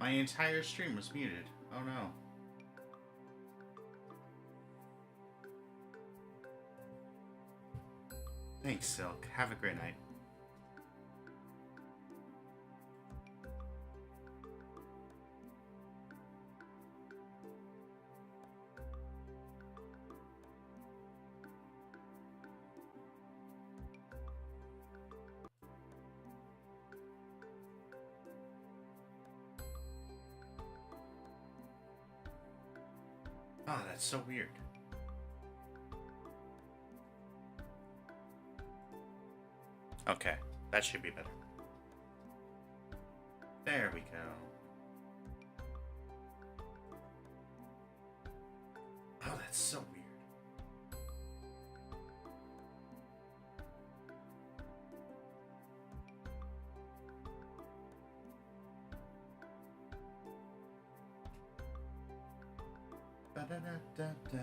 My entire stream was muted. Oh no. Thanks, Silk. Have a great night. Oh, that's so weird. Okay, that should be better. There we go. Oh, that's so weird. Ba-da-da-da-da.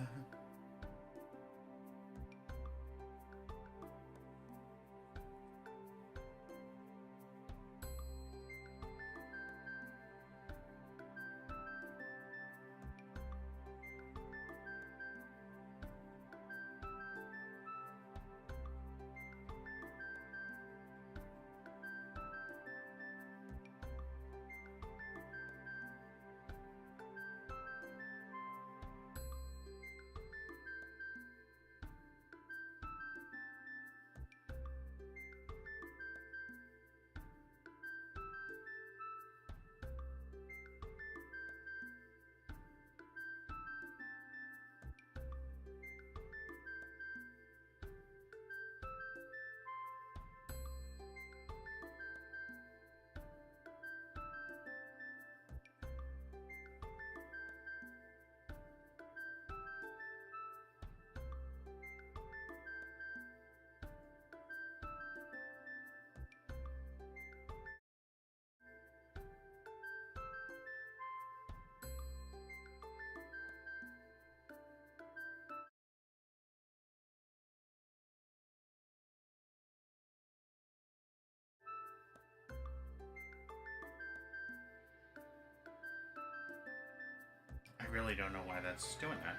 I really don't know why that's doing that.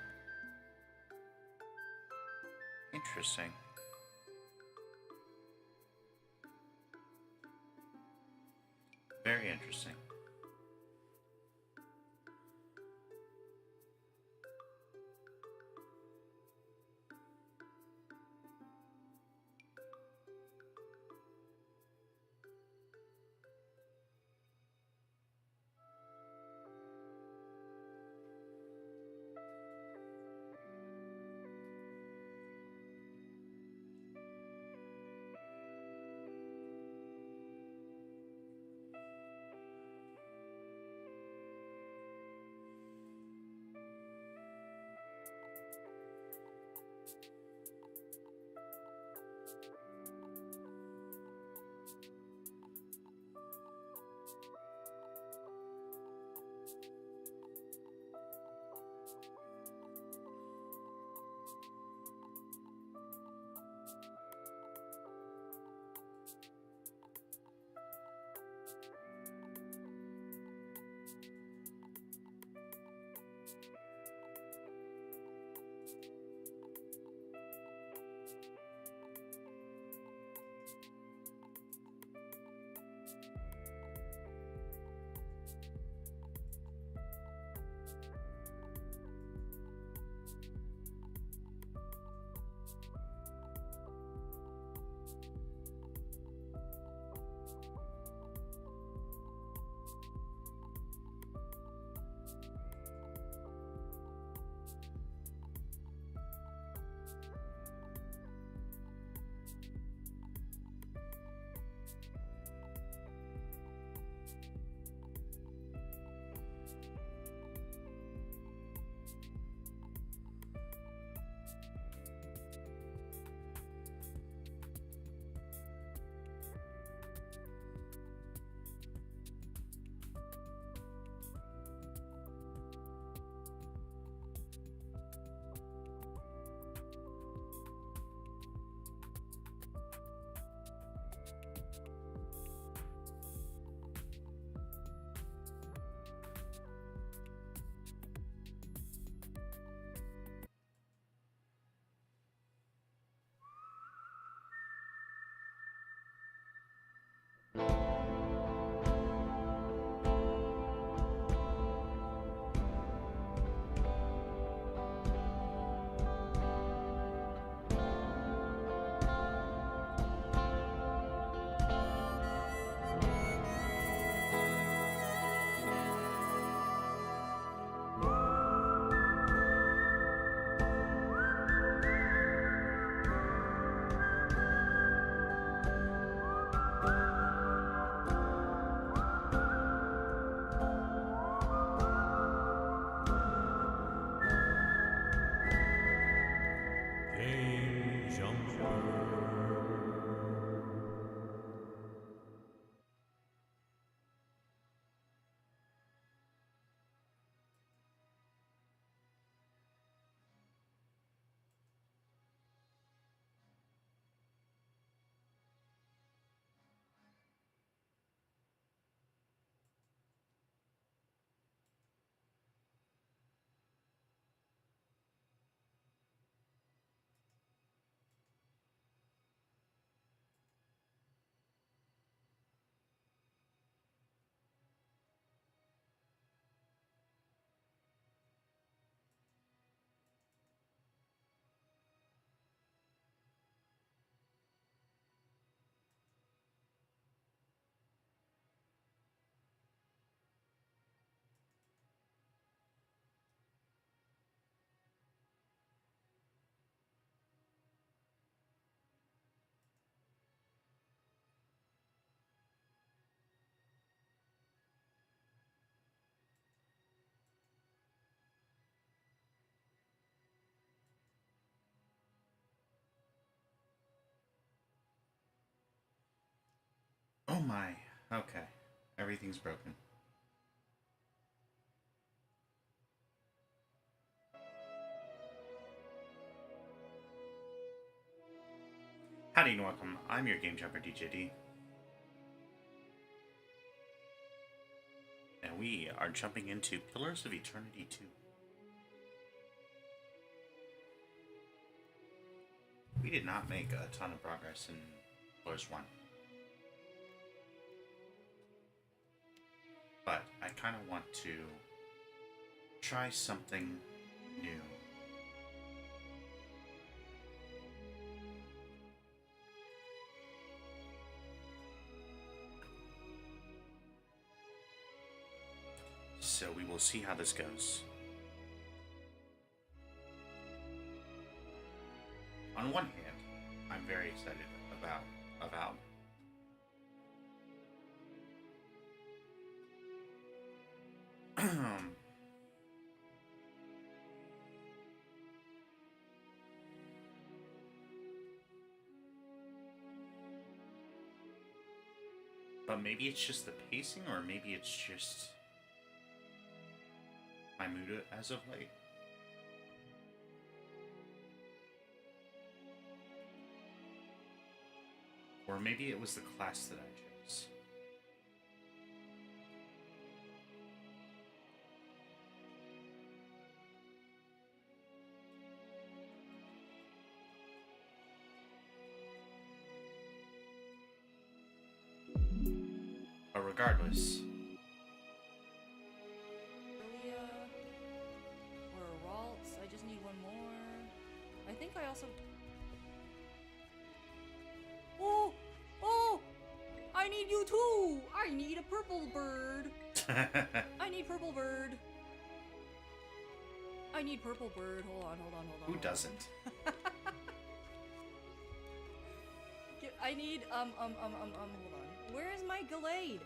Interesting. Very interesting. my. Okay. Everything's broken. Howdy and welcome. I'm your game jumper DiJaDi. And we are jumping into Pillars of Eternity 2. We did not make a ton of progress in Pillars 1. But I kind of want to try something new. So we will see how this goes. On one hand, I'm very excited about but maybe it's just the pacing, or maybe it's just my mood as of late. Or maybe it was the class that I chose. But regardless, or Ralts. I just need one more. I think I also. Oh! Oh! I need you too! I need a purple bird! I need purple bird. I need purple bird. Hold on. Who doesn't? I need, hold on. Where is my Gallade?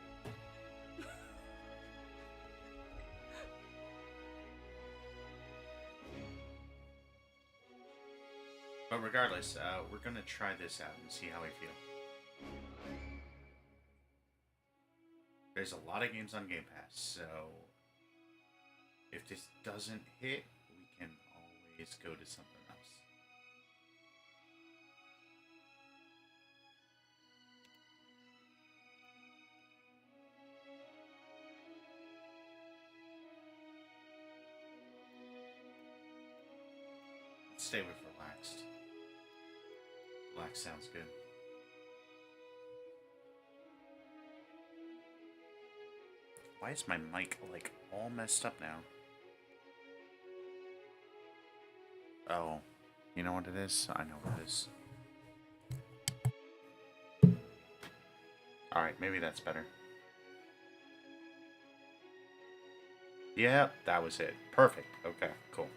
But regardless, we're gonna try this out and see how we feel. There's a lot of games on Game Pass, so if this doesn't hit, we can always go to something else. Let's stay with relaxed. Relaxed sounds good. Why is my mic, like, all messed up now? Oh, you know what it is? I know what it is. Alright, maybe that's better. Yep, that was it. Perfect. Okay, cool.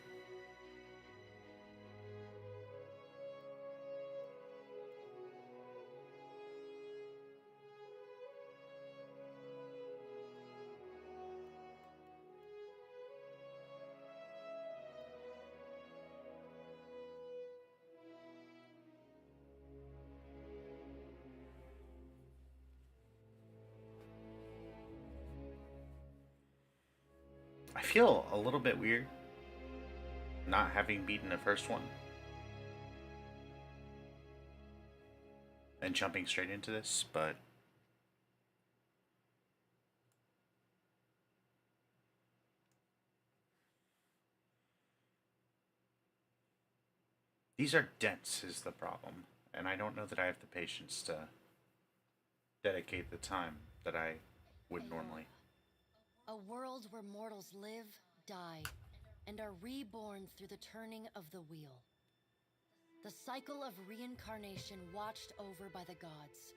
I feel a little bit weird not having beaten the first one and jumping straight into this, but these are dense is the problem, and I don't know that I have the patience to dedicate the time that I would normally. A world where mortals live, die, and are reborn through the turning of the wheel. The cycle of reincarnation watched over by the gods,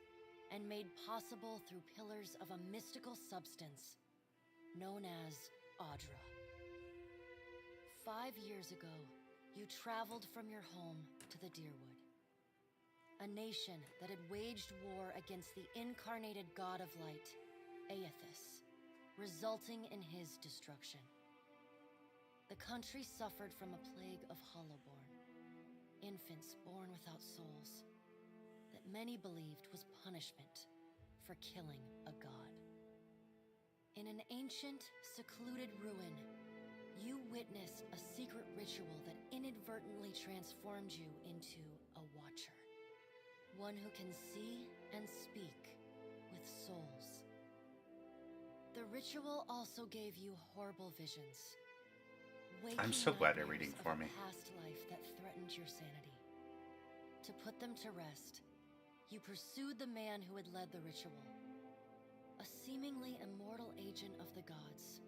and made possible through pillars of a mystical substance known as Audra. 5 years ago, you traveled from your home to the Deerwood, a nation that had waged war against the incarnated god of light, Aethys, resulting in his destruction. The country suffered from a plague of hollowborn, infants born without souls, that many believed was punishment for killing a god. In an ancient, secluded ruin, you witnessed a secret ritual that inadvertently transformed you into a watcher. One who can see and speak with souls. The ritual also gave you horrible visions. I'm so glad they're Waking reading for me. nightmares of a past life that threatened your sanity. To put them to rest, you pursued the man who had led the ritual. A seemingly immortal agent of the gods,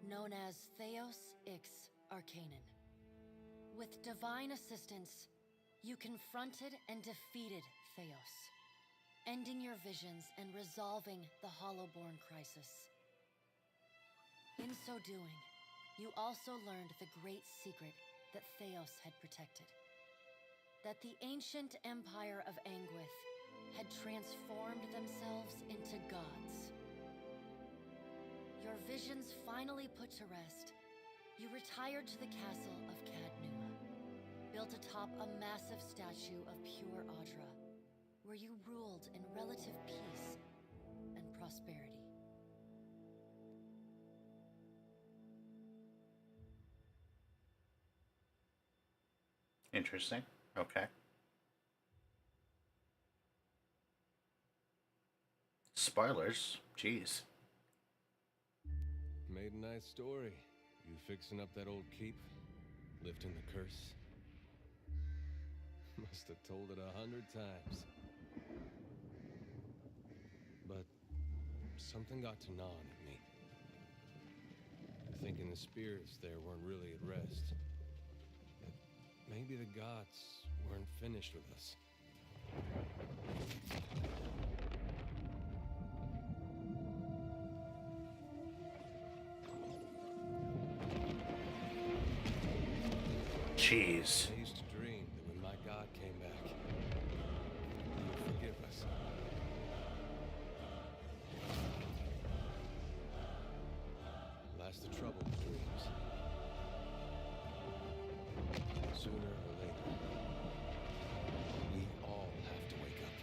known as Theos Ix Arcanon. With divine assistance, you confronted and defeated Theos, ending your visions and resolving the Hollowborn crisis. In so doing, you also learned the great secret that Theos had protected. That the ancient empire of Anguith had transformed themselves into gods. Your visions finally put to rest, you retired to the castle of Cadnua, built atop a massive statue of pure Audra, where you ruled in relative peace and prosperity. Interesting. Okay. Spoilers. Jeez. Made a nice story. You fixing up that old keep? Lifting the curse? Must have told it 100 times. But something got to gnawing at me. Thinking the spirits there weren't really at rest. That maybe the gods weren't finished with us. Jeez. I used to dream that when my God came back, he would forgive us. Last the trouble with dreams. Sooner or later, we all have to wake up.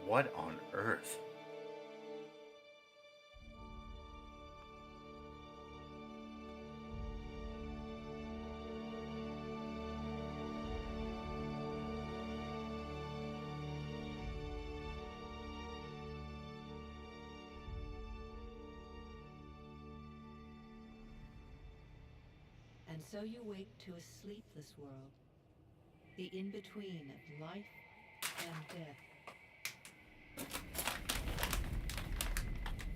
What on earth? And so you wake to a sleepless world, the in-between of life and death.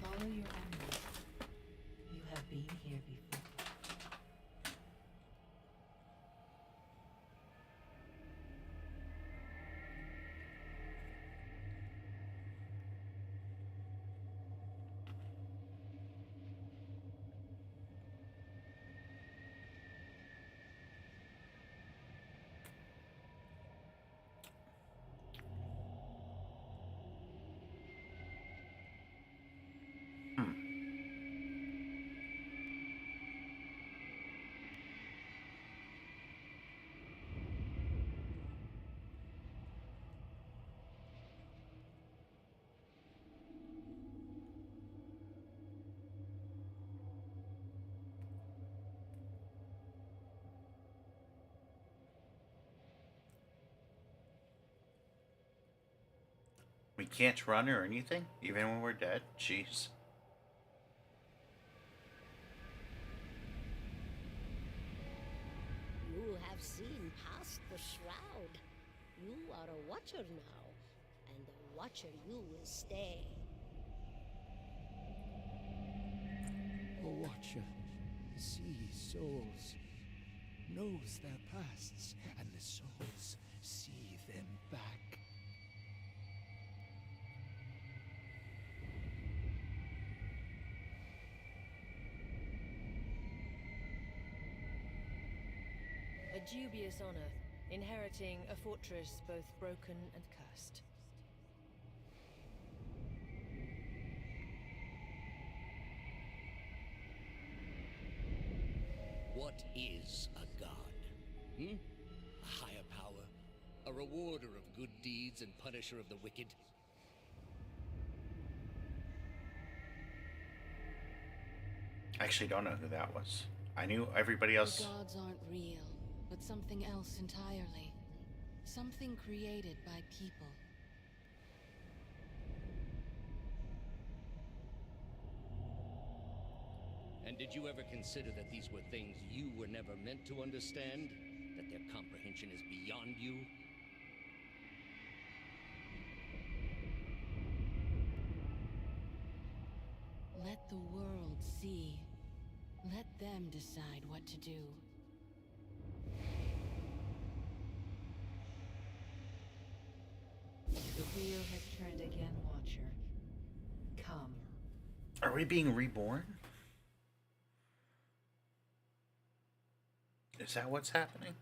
Follow your memories. You have been here before. We can't run or anything, even when we're dead? Jeez. You have seen past the shroud. You are a watcher now, and a watcher you will stay. A watcher sees souls, knows their pasts, and the souls see them back. A dubious honor, inheriting a fortress both broken and cursed. What is a god? A higher power a rewarder of good deeds and punisher of the wicked. I actually don't know who that was. I knew everybody The else. gods aren't real, but something else entirely. Something created by people. And did you ever consider that these were things you were never meant to understand? That their comprehension is beyond you? Let the world see. Let them decide what to do. The wheel has turned again, Watcher. Come. Are we being reborn? Is that what's happening?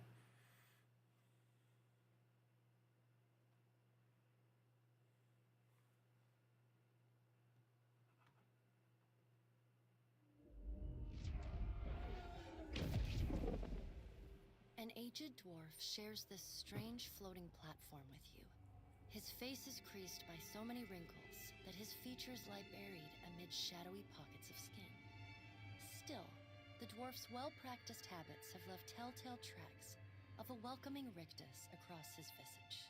An aged dwarf shares this strange floating platform with you. His face is creased by so many wrinkles that his features lie buried amid shadowy pockets of skin. Still, the dwarf's well-practiced habits have left telltale tracks of a welcoming rictus across his visage.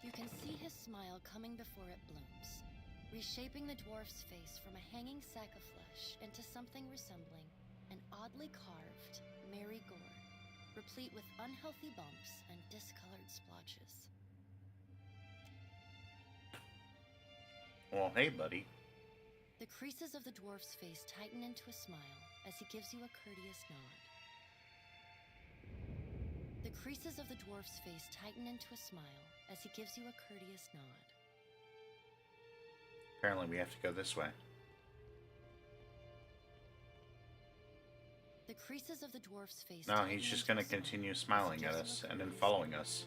You can see his smile coming before it blooms, reshaping the dwarf's face from a hanging sack of flesh into something resembling an oddly carved, merry gourd, replete with unhealthy bumps and discolored splotches. Well, hey, buddy. The creases of the dwarf's face tighten into a smile as he gives you a courteous nod. The creases of the dwarf's face tighten into a smile as he gives you a courteous nod. Apparently, we have to go this way. The creases of the dwarf's face. No, he's just gonna continue smiling at us and then following us.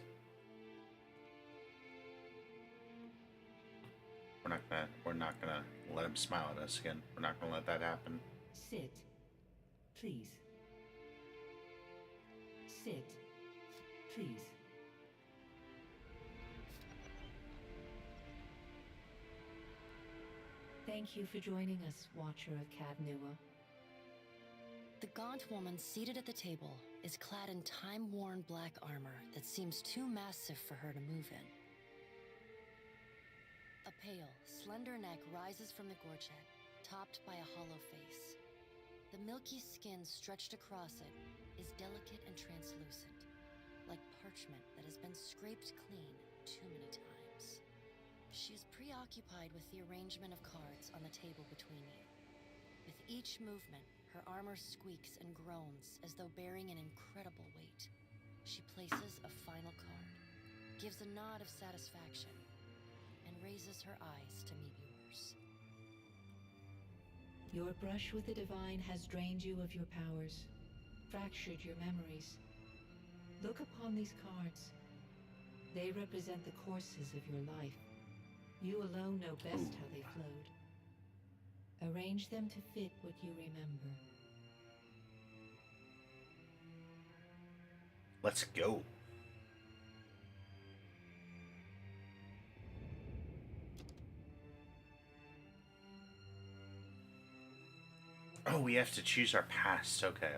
We're not gonna let him smile at us again. We're not gonna let that happen. Sit. Please. Sit. Please. Thank you for joining us, Watcher of Cadnua. The gaunt woman seated at the table is clad in time-worn black armor that seems too massive for her to move in. A pale, slender neck rises from the gorget, topped by a hollow face. The milky skin stretched across it is delicate and translucent, like parchment that has been scraped clean too many times. She is preoccupied with the arrangement of cards on the table between you. With each movement, her armor squeaks and groans as though bearing an incredible weight. She places a final card, gives a nod of satisfaction, and raises her eyes to meet yours. Your brush with the divine has drained you of your powers, fractured your memories. Look upon these cards. They represent the courses of your life. You alone know best how they flowed. Arrange them to fit what you remember. Let's go. Oh, we have to choose our past. Okay.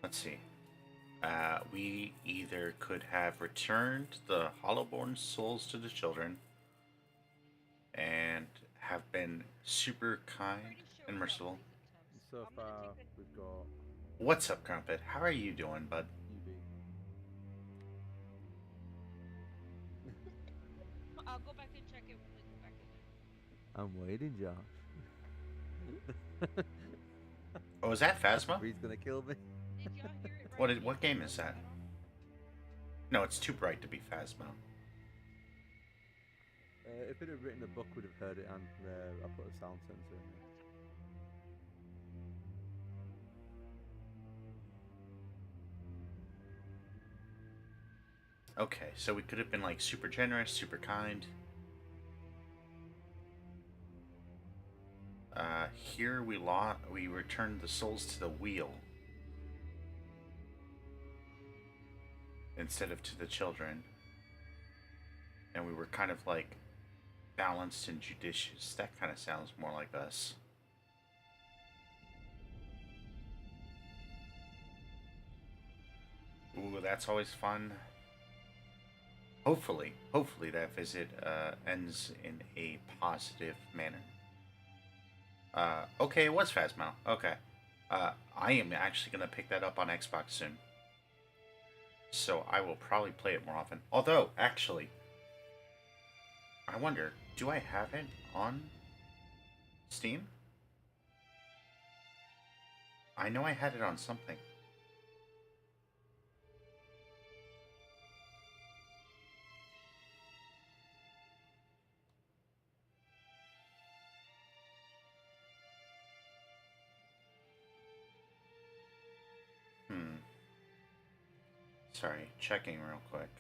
Let's see. We either could have returned the Hollowborn souls to the children and have been super kind and merciful. So far, we've got What's up, Crumpet? How are you doing, bud? I'll go back and check it when we go back in. I'm waiting, Josh. Oh, is that Phasma? He's gonna kill me. Did y'all hear it right? What game is that? No, it's too bright to be Phasma. If it had written a book, we'd have heard it, and I put a sound sensor in it. Okay, so we could have been like super generous, super kind. Here we returned the souls to the wheel. instead of to the children. And we were kind of like balanced and judicious. That kind of sounds more like us. Ooh, that's always fun. Hopefully that visit ends in a positive manner. Okay, it was Phasmo. Okay. I am actually going to pick that up on Xbox soon. So I will probably play it more often. Although, actually, I wonder, do I have it on Steam? I know I had it on something. Sorry, checking real quick.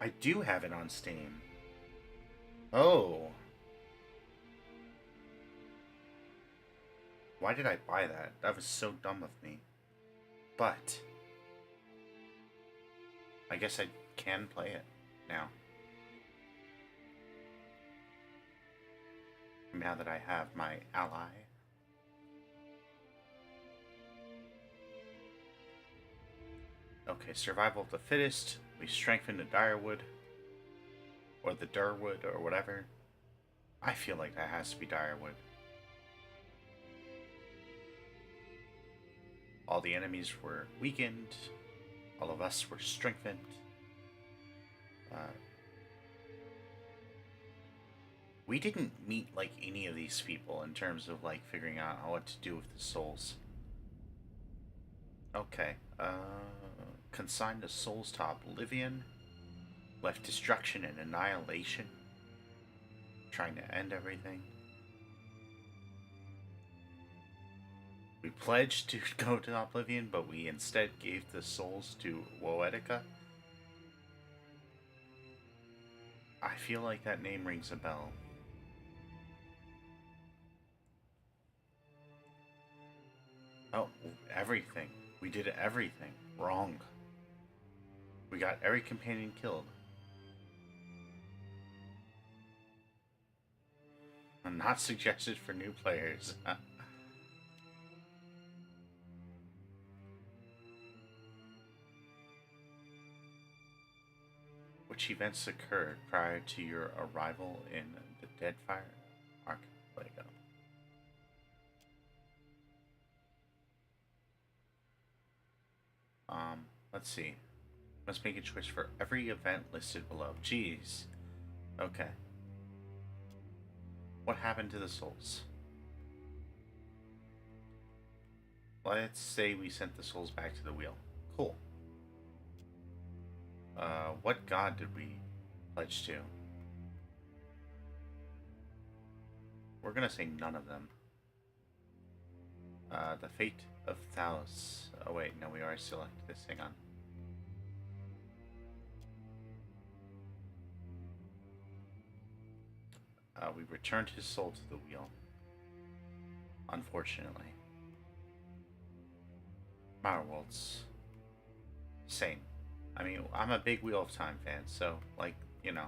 I do have it on Steam. Oh. Why did I buy that? That was so dumb of me. But I guess I can play it now. Now that I have my ally. Okay, survival of the fittest. We strengthen the Direwood. Or the Durwood, or whatever. I feel like that has to be Direwood. All the enemies were weakened. All of us were strengthened. We didn't meet like any of these people in terms of like figuring out what to do with the souls. Okay. Consigned to Souls to Oblivion. Left destruction and annihilation. Trying to end everything. We pledged to go to Oblivion, but we instead gave the souls to Woetica. I feel like that name rings a bell. Oh, everything. We did everything wrong. We got every companion killed. Not suggested for new players. Which events occurred prior to your arrival in the Deadfire Archipelago? Let's see. Must make a choice for every event listed below. Jeez. Okay. What happened to the souls? Let's say we sent the souls back to the wheel. Cool. What god did we pledge to? We're gonna say none of them. The fate of Thalos. Oh wait, no, we already selected this. Hang on. We returned his soul to the wheel. Unfortunately. Marworld's same. I mean, I'm a big Wheel of Time fan, so, like, you know.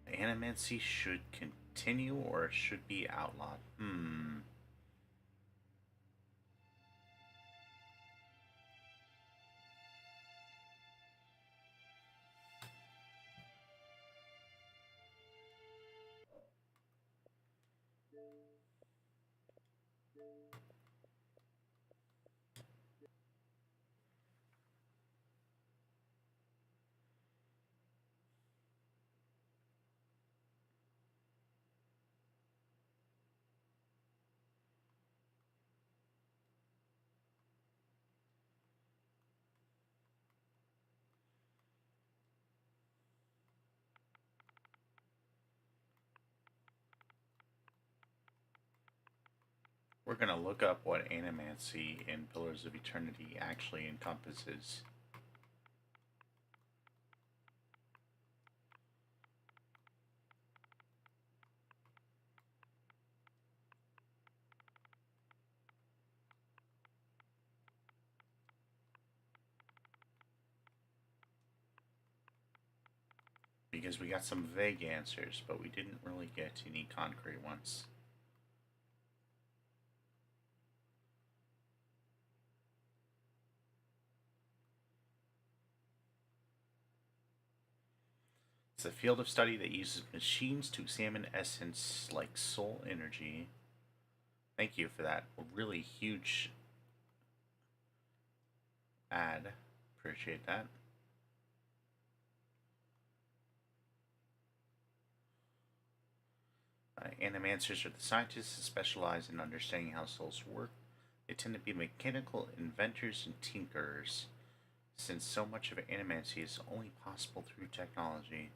Animancy should continue or it should be outlawed. We're going to look up what Animancy in Pillars of Eternity actually encompasses. Because we got some vague answers, but we didn't really get any concrete ones. It's a field of study that uses machines to examine essence like soul energy. Thank you for that really huge ad. Appreciate that. Animancers are the scientists who specialize in understanding how souls work. They tend to be mechanical inventors and tinkerers, since so much of animancy is only possible through technology.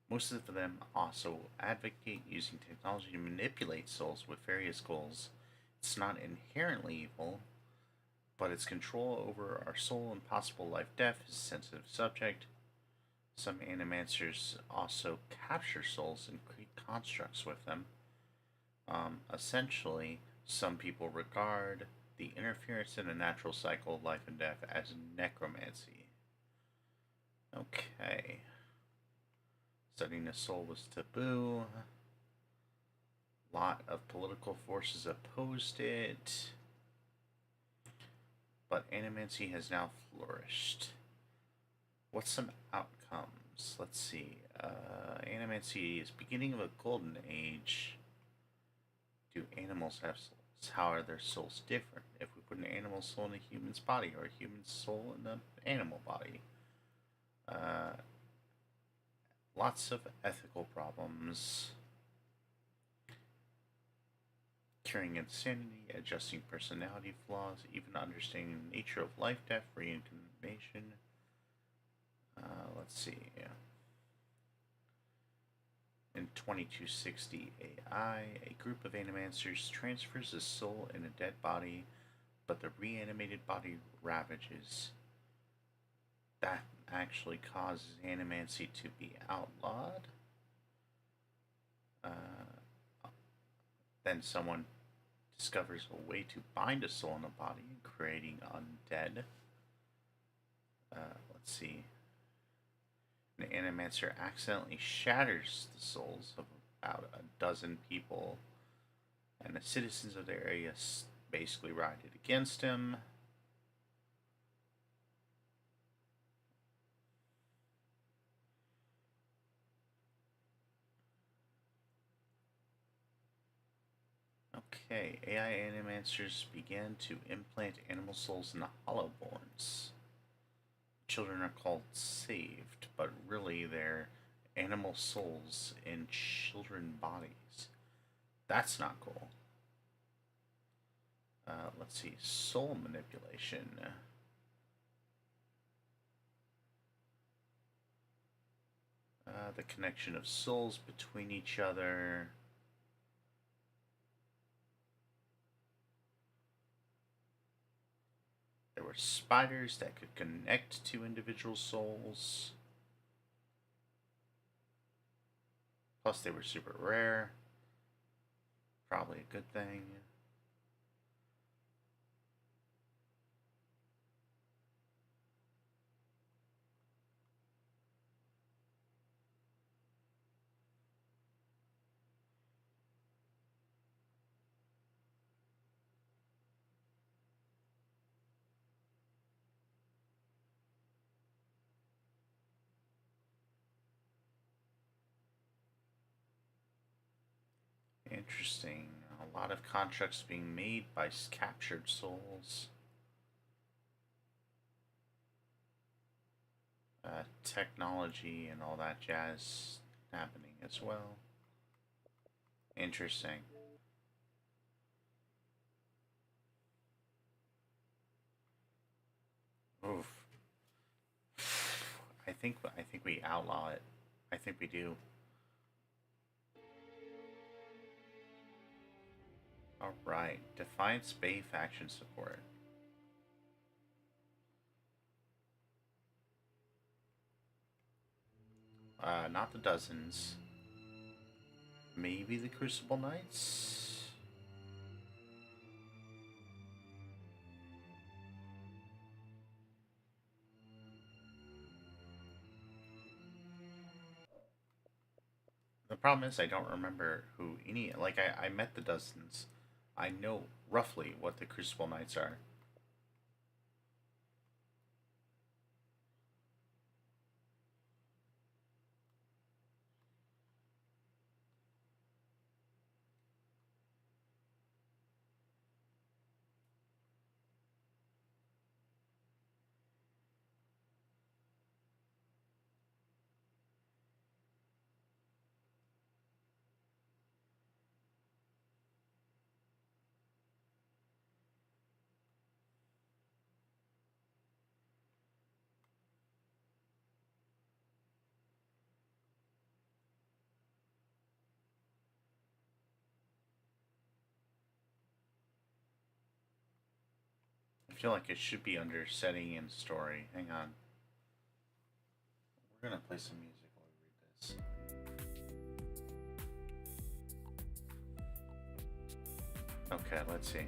Most of them also advocate using technology to manipulate souls with various goals. It's not inherently evil, but its control over our soul and possible life-death is a sensitive subject. Some animancers also capture souls and create constructs with them. Essentially, some people regard the interference in the natural cycle of life and death as necromancy. Okay. Studying the soul was taboo. A lot of political forces opposed it. But animancy has now flourished. What's some outcomes? Let's see. Animancy is beginning of a golden age. Do animals have souls? How are their souls different? If we put an animal soul in a human's body or a human soul in an animal body? Lots of ethical problems. Curing insanity, adjusting personality flaws, even understanding the nature of life, death, reincarnation. Let's see. In 2260 AI, a group of animancers transfers a soul in a dead body, but the reanimated body ravages. That actually causes animancy to be outlawed. Then someone discovers a way to bind a soul in a body, creating undead. Let's see. An animancer accidentally shatters the souls of about a dozen people, and the citizens of the area basically rioted against him. Okay, AI animancers began to implant animal souls in the hollowborns. Children are called saved, but really they're animal souls in children bodies. That's not cool. Let's see, soul manipulation. The connection of souls between each other. There were spiders that could connect to individual souls. Plus, they were super rare. Probably a good thing. Interesting. A lot of contracts being made by captured souls. Technology and all that jazz happening as well. Interesting. Oof. I think we outlaw it. I think we do. All right. Defiance Bay faction support. Not the dozens. Maybe the Crucible Knights? The problem is I don't remember who any... Like, I met the Dustins. I know roughly what the Crucible Knights are. I feel like it should be under setting and story. Hang on. We're gonna play some music while we read this. Okay, let's see.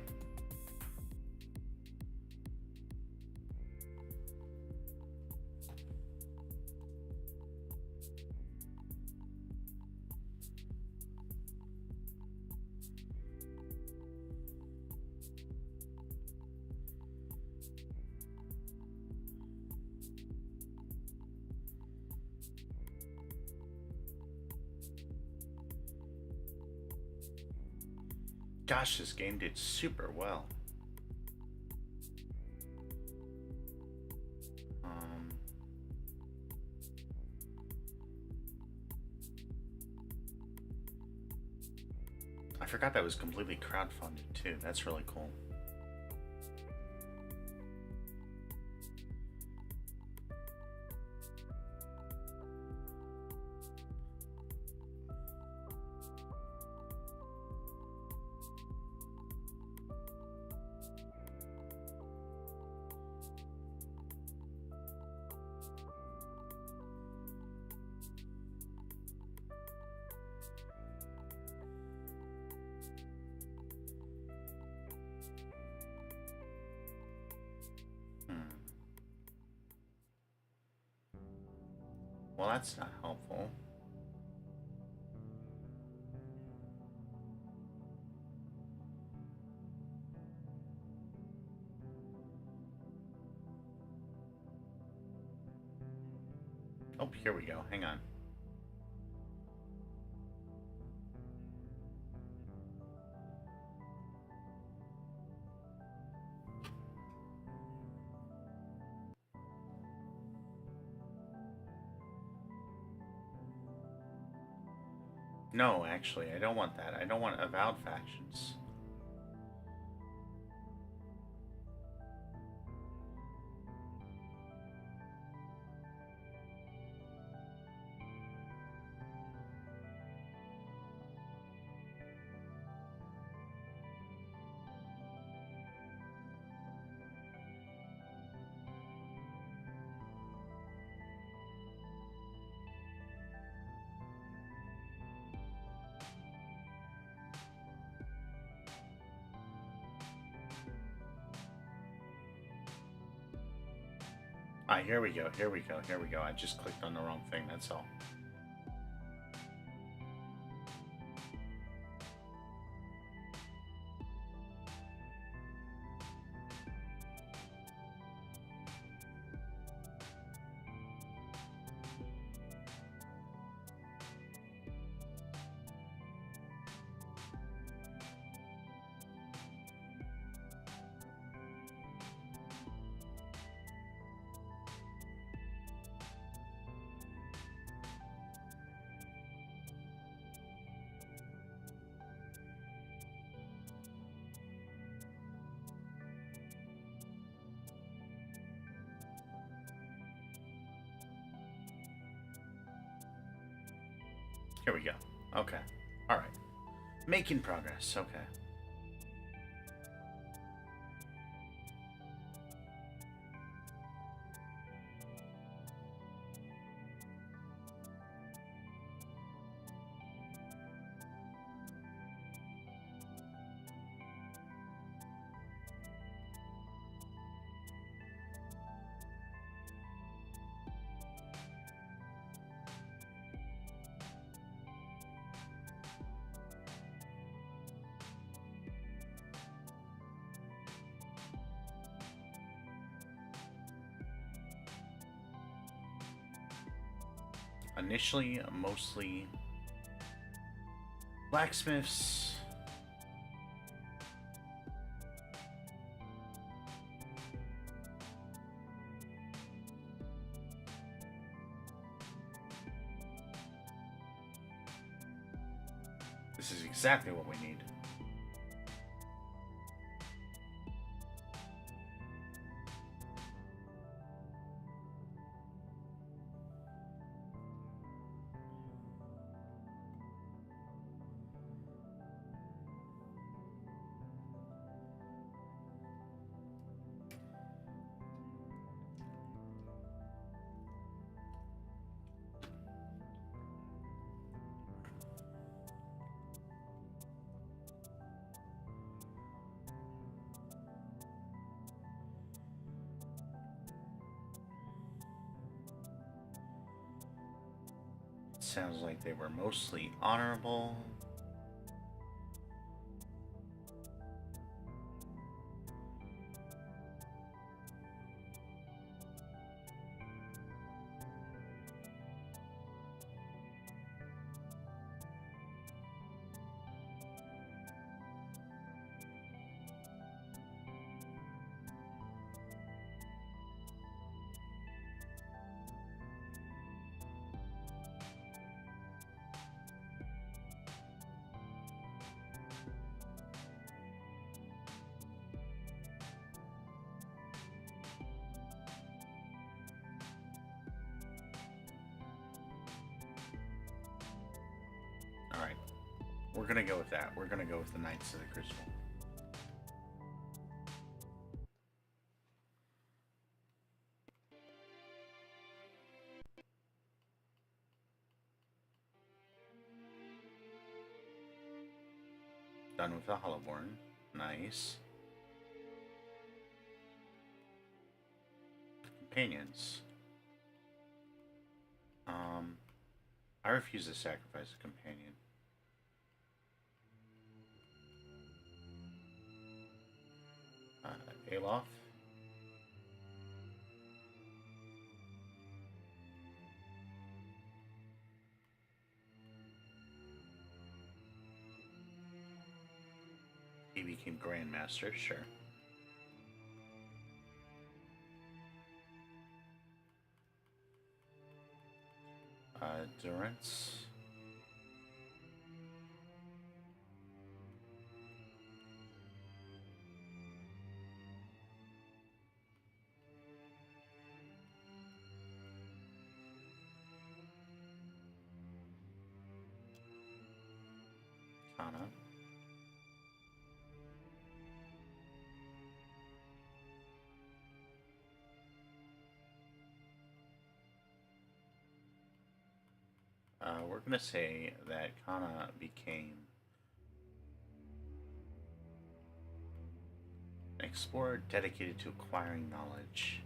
Gosh, this game did super well. I forgot that was completely crowdfunded too. That's really cool. Well, that's not helpful. Oh, here we go. Hang on. No, actually, I don't want that. I don't want avowed factions. Ah, here we go, here we go, here we go. I just clicked on the wrong thing, that's all. Here we go. Okay. Alright. Making progress. Okay. initially mostly blacksmiths. This is exactly what we need. Sounds like they were mostly honorable. Alright. We're gonna go with that. We're gonna go with the Knights of the Crucible. Done with the Hollowborn. Nice. Companions. I refuse to sacrifice a companion. Alof. He became Grandmaster, sure. Durance. Kana. We're gonna say that Kana became an explorer dedicated to acquiring knowledge.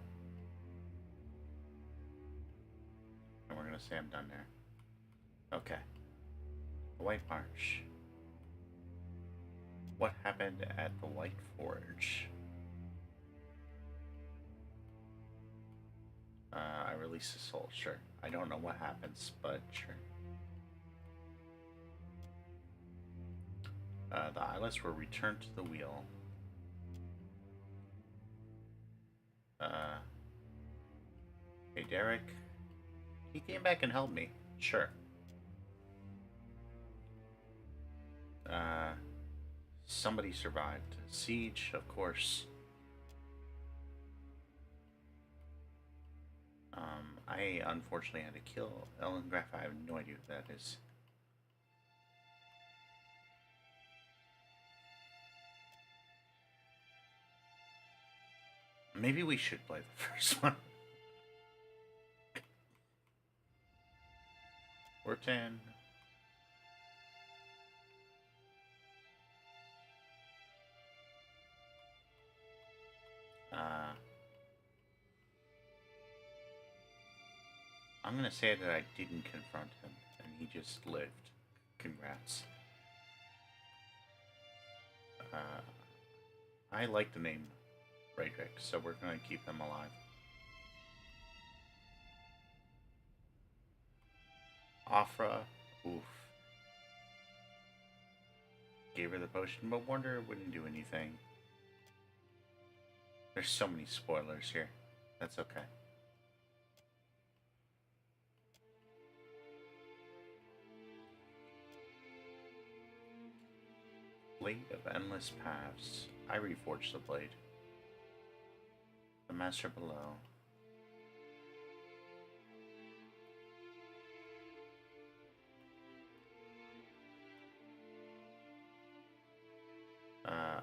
And we're gonna say I'm done there. Okay. The White March. What happened at the White Forge? I release the soul, sure. I don't know what happens, but sure. The eyelets were returned to the wheel. Hey, Derek. He came back and helped me. Sure. Somebody survived. Siege, of course. I unfortunately had to kill Ellen Graff. I have no idea who that is. Maybe we should play the first one. We're 10. I'm gonna say that I didn't confront him, and he just lived. Congrats. I like the name Raydrick, so we're gonna keep him alive. Afra. Oof. Gave her the potion, but warned her it wouldn't do anything. There's so many spoilers here. That's okay. Blade of Endless Paths. I reforged the blade. The master below.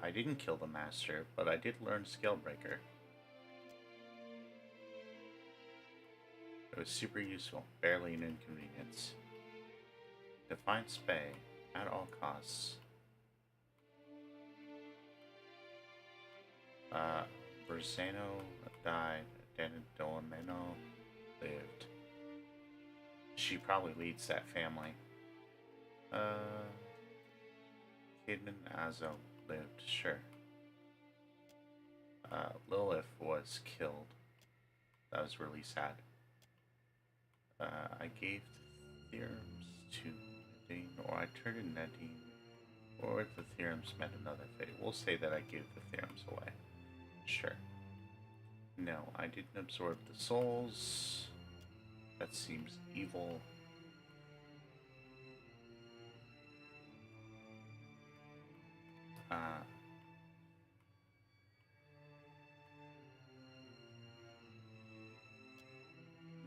I didn't kill the master, but I did learn Scalebreaker. It was super useful, barely an inconvenience. Define Spay at all costs. Brazano died, Danidolomeno lived. She probably leads that family. Kidman Azo lived, sure. Lilith was killed. That was really sad. I gave the theorems to Nadine, or I turned in Nadine, or the theorems meant another fate. We'll say that I gave the theorems away. Sure. No, I didn't absorb the souls. That seems evil.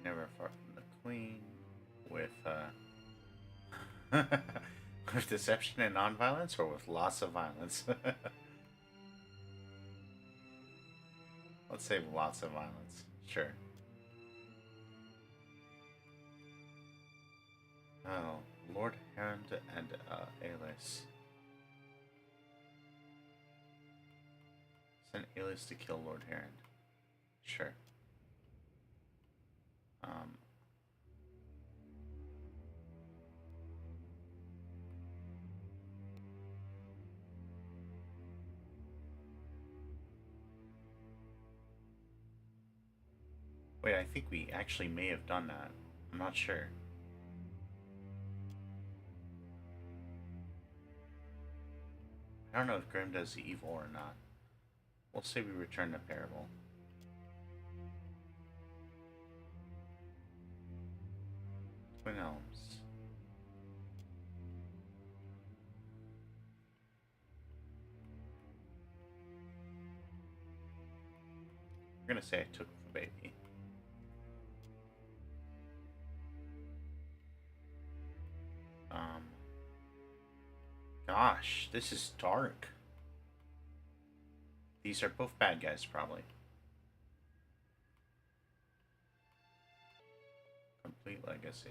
Never far from the queen. With with deception and non-violence, or with lots of violence? Let's say lots of violence. Sure. Oh, Lord Hand and Alis. Send Alis to kill Lord Heron. Sure. Wait, I think we actually may have done that. I'm not sure. I don't know if Grim does evil or not. We'll say we return to Parable. Twin Elms. We're gonna say I took the baby. Gosh, this is dark. These are both bad guys, probably. Complete legacy.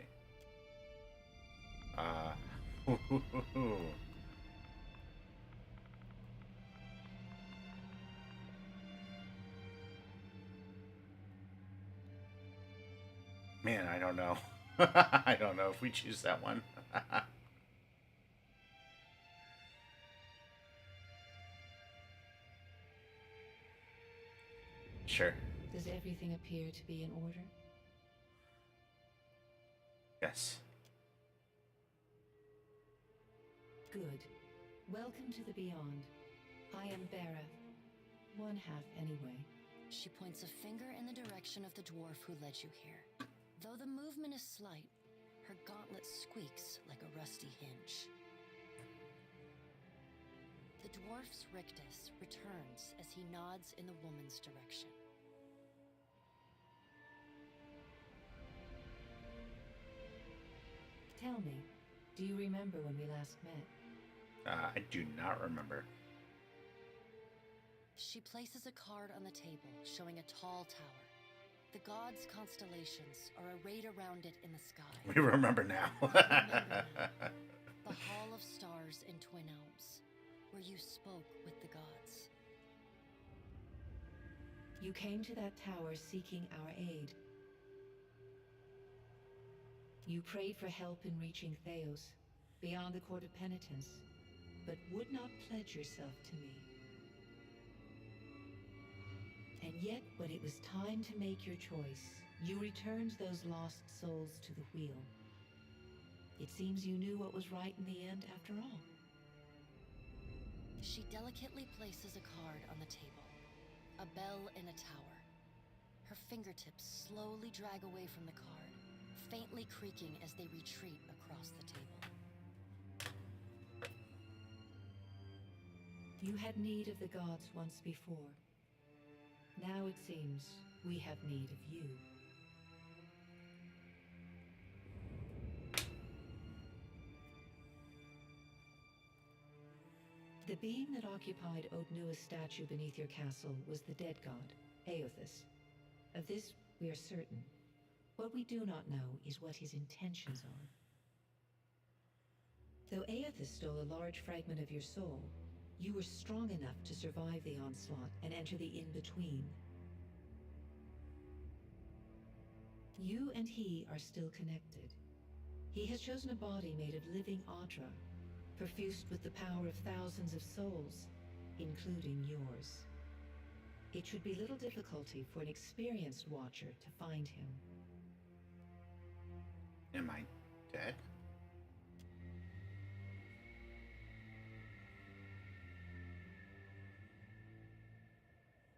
Man, I don't know. I don't know if we choose that one. Sure. Does everything appear to be in order? Yes. Good. Welcome to the Beyond. I am Bera. One half, anyway. She points a finger in the direction of the dwarf who led you here. Though the movement is slight, her gauntlet squeaks like a rusty hinge. The dwarf's rictus returns as he nods in the woman's direction. Tell me, do you remember when we last met? I do not remember. She places a card on the table, showing a tall tower. The gods' constellations are arrayed around it in the sky. We remember now. Remember the Hall of Stars in Twin Elms, where you spoke with the gods. You came to that tower seeking our aid. You prayed for help in reaching Theos, beyond the Court of Penitence, but would not pledge yourself to me. And yet, when it was time to make your choice, you returned those lost souls to the wheel. It seems you knew what was right in the end after all. She delicately places a card on the table. A bell in a tower. Her fingertips slowly drag away from the card, faintly creaking as they retreat across the table. You had need of the gods once before. Now it seems we have need of you. The being that occupied Odnua's statue beneath your castle was the dead god, Aothus. Of this we are certain. What we do not know is what his intentions are. Though Aothus stole a large fragment of your soul, you were strong enough to survive the onslaught and enter the in-between. You and he are still connected. He has chosen a body made of living Audra, perfused with the power of thousands of souls, including yours. It should be little difficulty for an experienced watcher to find him. Am I dead?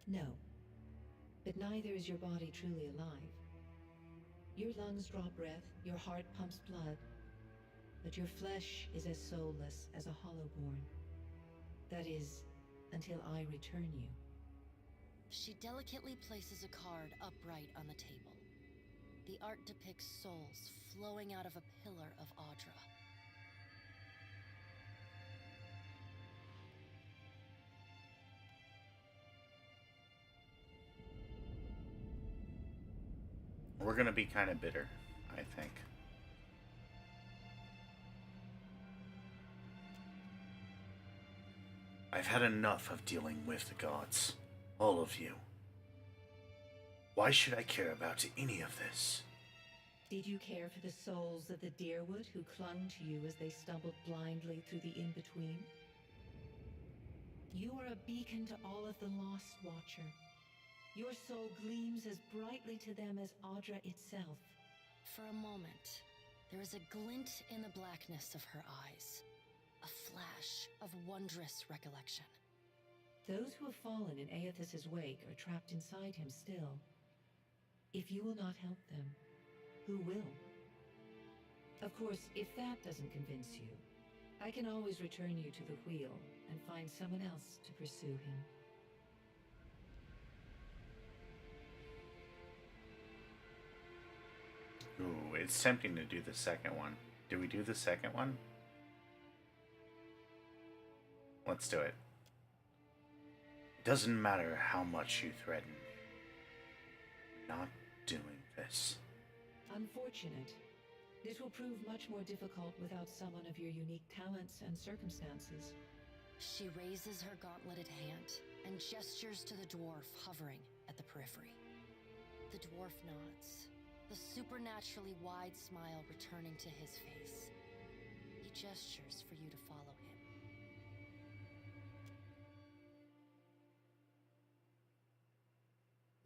No. But neither is your body truly alive. Your lungs draw breath, your heart pumps blood, but your flesh is as soulless as a hollowborn. That is, until I return you. She delicately places a card upright on the table. The art depicts souls flowing out of a pillar of Audra. We're gonna be kind of bitter, I think. I've had enough of dealing with the gods. All of you. Why should I care about any of this? Did you care for the souls of the Deerwood who clung to you as they stumbled blindly through the in-between? You are a beacon to all of the lost, Watcher. Your soul gleams as brightly to them as Audra itself. For a moment, there is a glint in the blackness of her eyes. A flash of wondrous recollection. Those who have fallen in Aothus's wake are trapped inside him still. If you will not help them, who will? Of course, if that doesn't convince you, I can always return you to the wheel and find someone else to pursue him. Ooh, it's tempting to do the second one. Do we do the second one? Let's do it. It doesn't matter how much you threaten. I'm not doing this. Unfortunate. This will prove much more difficult without someone of your unique talents and circumstances. She raises her gauntleted hand and gestures to the dwarf hovering at the periphery. The dwarf nods, the supernaturally wide smile returning to his face. He gestures for you to follow him.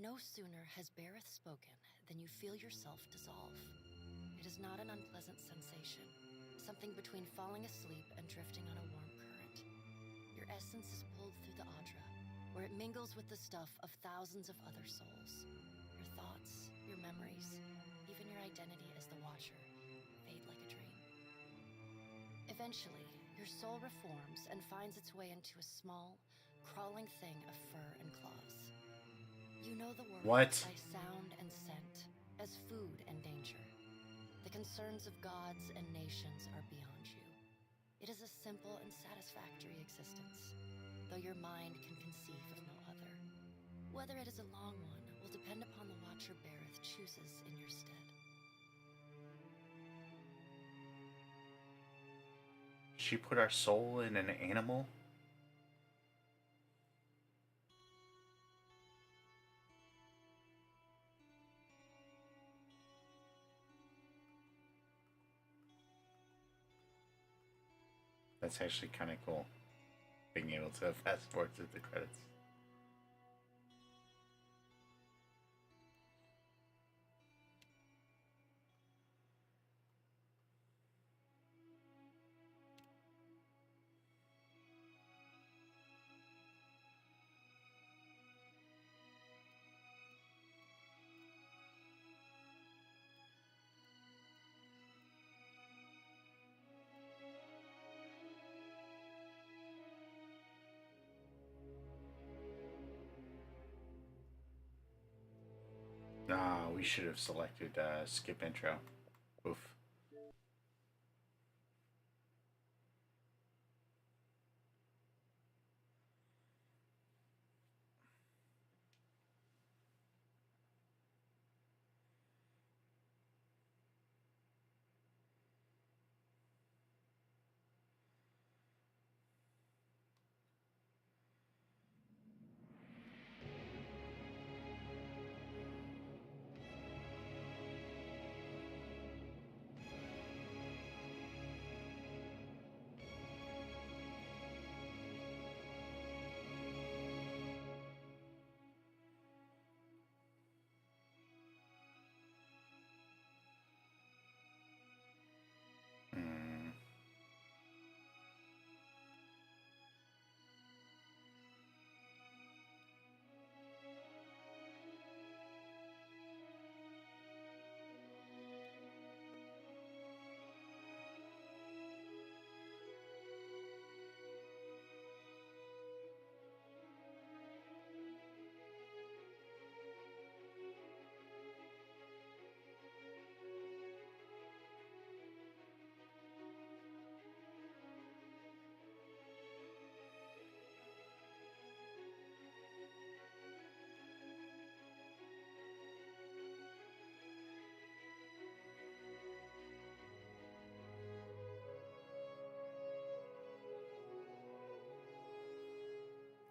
No sooner has Bareth spoken than you feel yourself dissolve. It is not an unpleasant sensation, something between falling asleep and drifting on a warm current. Your essence is pulled through the Audra, where it mingles with the stuff of thousands of other souls. Your thoughts, your memories, even your identity as the Watcher, fade like a dream. Eventually, your soul reforms and finds its way into a small, crawling thing of fur and claws. You know the world What? by sound and scent, as food and danger. The concerns of gods and nations are beyond you. It is a simple and satisfactory existence, though your mind can conceive of no other. Whether it is a long one will depend upon the Watcher Bareth chooses in your stead. She put our soul in an animal? That's actually kind of cool, being able to fast forward through the credits. Ah, we should have selected skip intro. Oof. Hmm.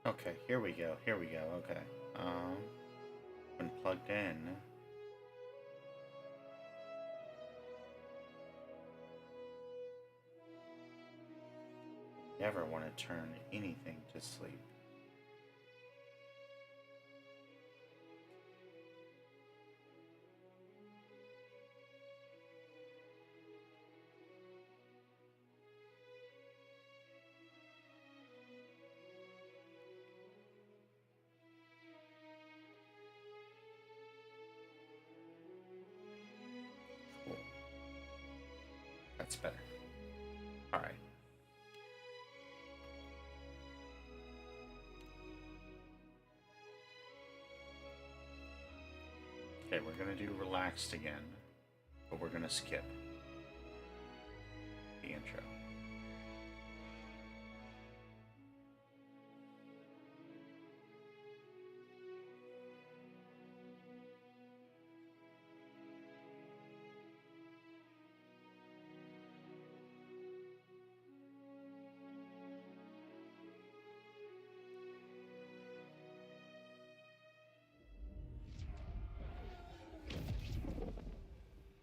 Okay, here we go. Here we go. Okay. When plugged in. Never want to turn anything to sleep. Cool. That's better. All right. Okay, we're gonna do relaxed again, but we're gonna skip the intro.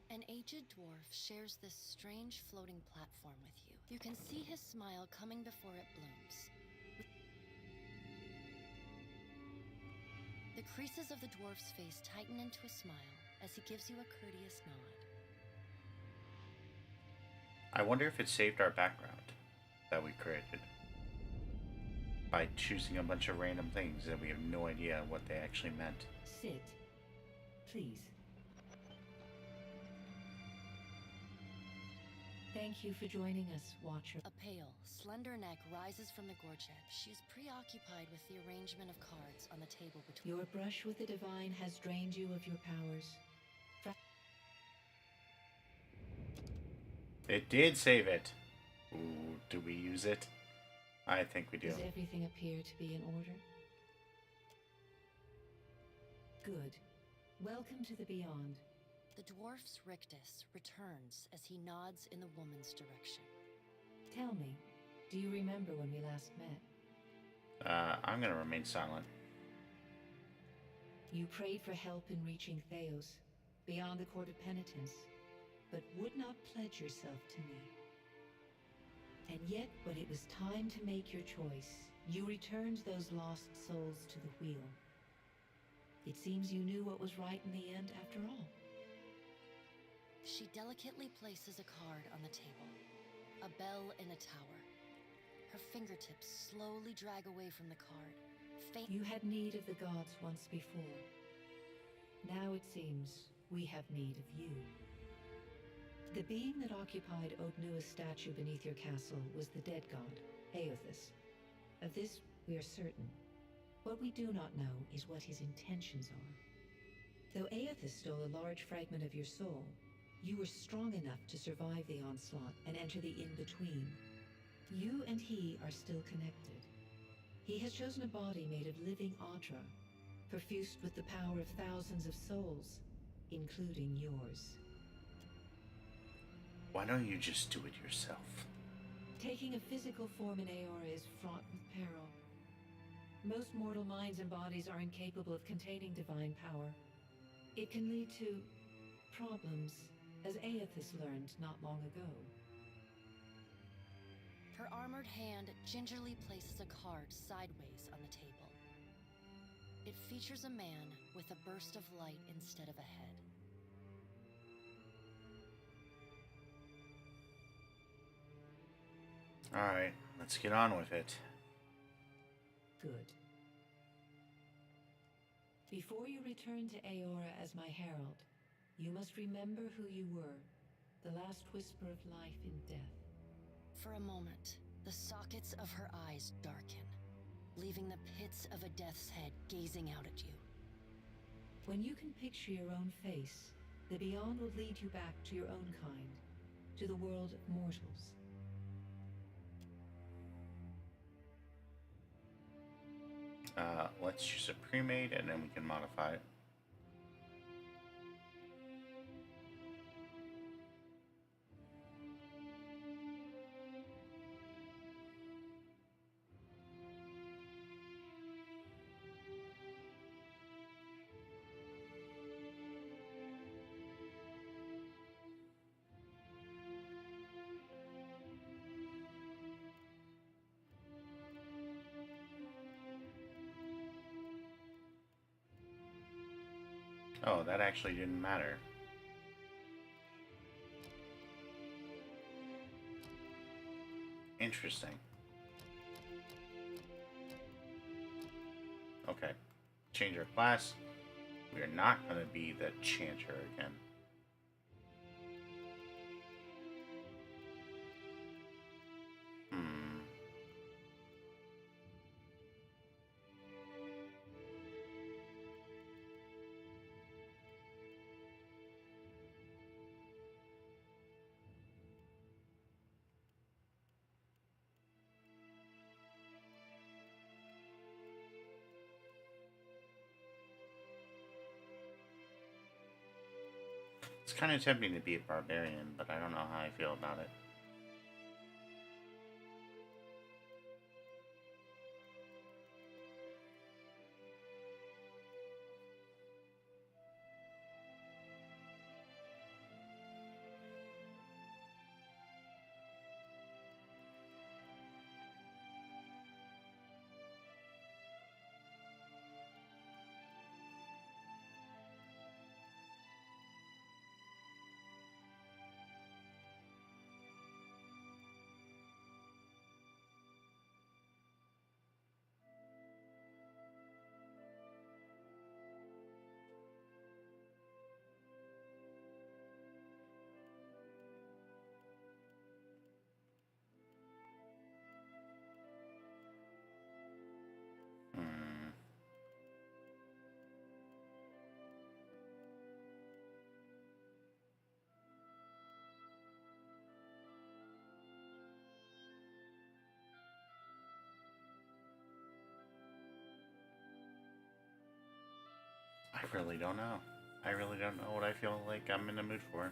An aged dwarf shares this strange floating platform with you. You can see his smile coming before it blooms. The creases of the dwarf's face tighten into a smile as he gives you a courteous nod. I wonder if it saved our background that we created by choosing a bunch of random things that we have no idea what they actually meant. Sit. Please. Thank you for joining us, Watcher. A pale, slender neck rises from the gorge edge. She is preoccupied with the arrangement of cards on the table between. Your brush with the divine has drained you of your powers. It did save it. Ooh, do we use it? I think we do. Does everything appear to be in order? Good. Welcome to the Beyond. The dwarf's rictus returns as he nods in the woman's direction. Tell me, do you remember when we last met? I'm gonna remain silent. You prayed for help in reaching Theos, beyond the Court of Penitence, but would not pledge yourself to me. And yet, when it was time to make your choice, you returned those lost souls to the wheel. It seems you knew what was right in the end after all. She delicately places a card on the table. A bell in a tower. Her fingertips slowly drag away from the card. You had need of the gods once before. Now it seems we have need of you. The being that occupied Odnua's statue beneath your castle was the dead god, Aothus. Of this we are certain. What we do not know is what his intentions are. Though Aethys stole a large fragment of your soul, you were strong enough to survive the onslaught and enter the in-between. You and he are still connected. He has chosen a body made of living Audra, perfused with the power of thousands of souls, including yours. Why don't you just do it yourself? Taking a physical form in Aora is fraught with peril. Most mortal minds and bodies are incapable of containing divine power. It can lead to problems, as Aethys learned not long ago. Her armored hand gingerly places a card sideways on the table. It features a man with a burst of light instead of a head. Alright, let's get on with it. Good. Before you return to Aora as my herald, you must remember who you were, the last whisper of life in death. For a moment, the sockets of her eyes darken, leaving the pits of a death's head gazing out at you. When you can picture your own face, the Beyond will lead you back to your own kind, to the world of mortals. Let's use a pre-made and then we can modify it. Oh, that actually didn't matter. Interesting. Okay. Change our class. We are not going to be the Chanter again. It's kind of tempting to be a barbarian, but I don't know how I feel about it. I really don't know. I really don't know what I feel like I'm in the mood for.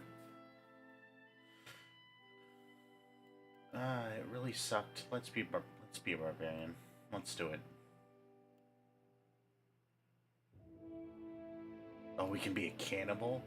It really sucked. Let's be a barbarian. Let's do it. Oh, we can be a cannibal?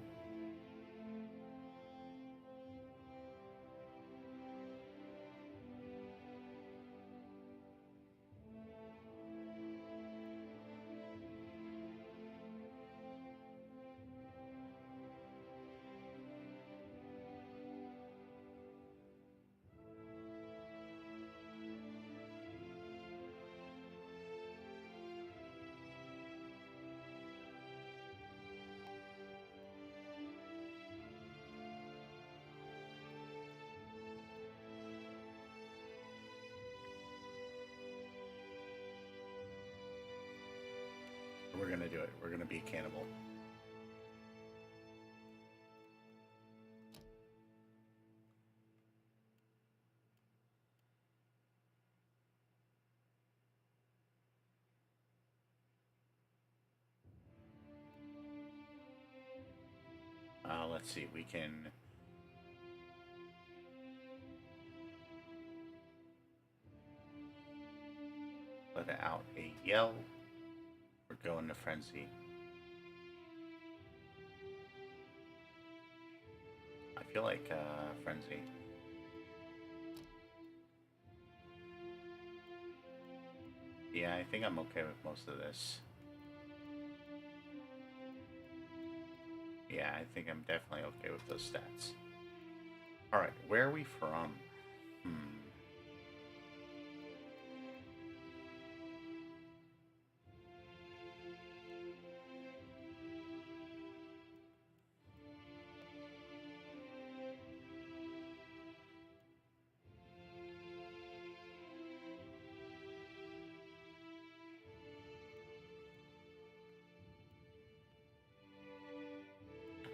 We're gonna do it. We're gonna be a cannibal. let's see, we can... let out a yell. We're going to frenzy. I feel like frenzy. Yeah, I think I'm okay with most of this. Yeah, I think I'm definitely okay with those stats. Alright, where are we from?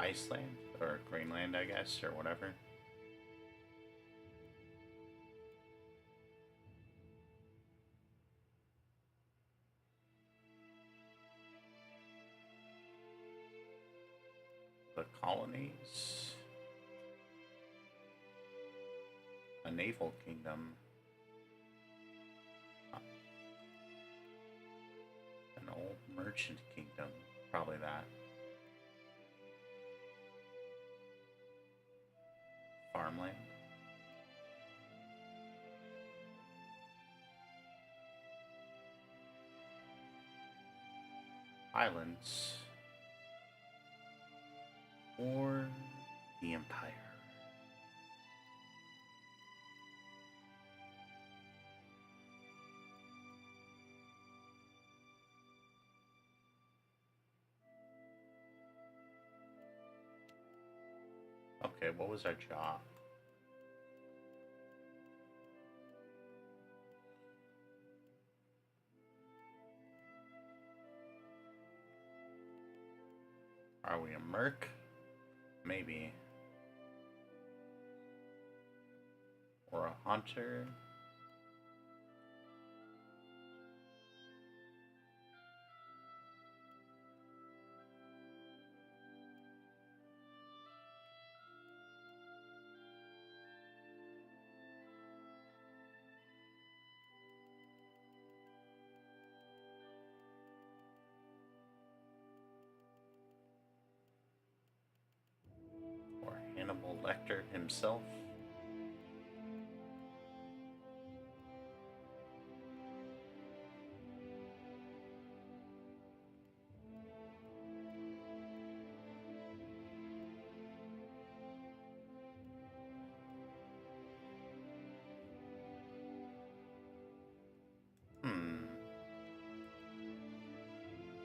Iceland? Or Greenland, I guess, or whatever. The colonies. A naval kingdom. An old merchant kingdom. Probably that. Farmland. Islands. Or the Empire. Okay, what was our job? Are we a merc? Maybe. Or a hunter? Or Hannibal Lecter himself?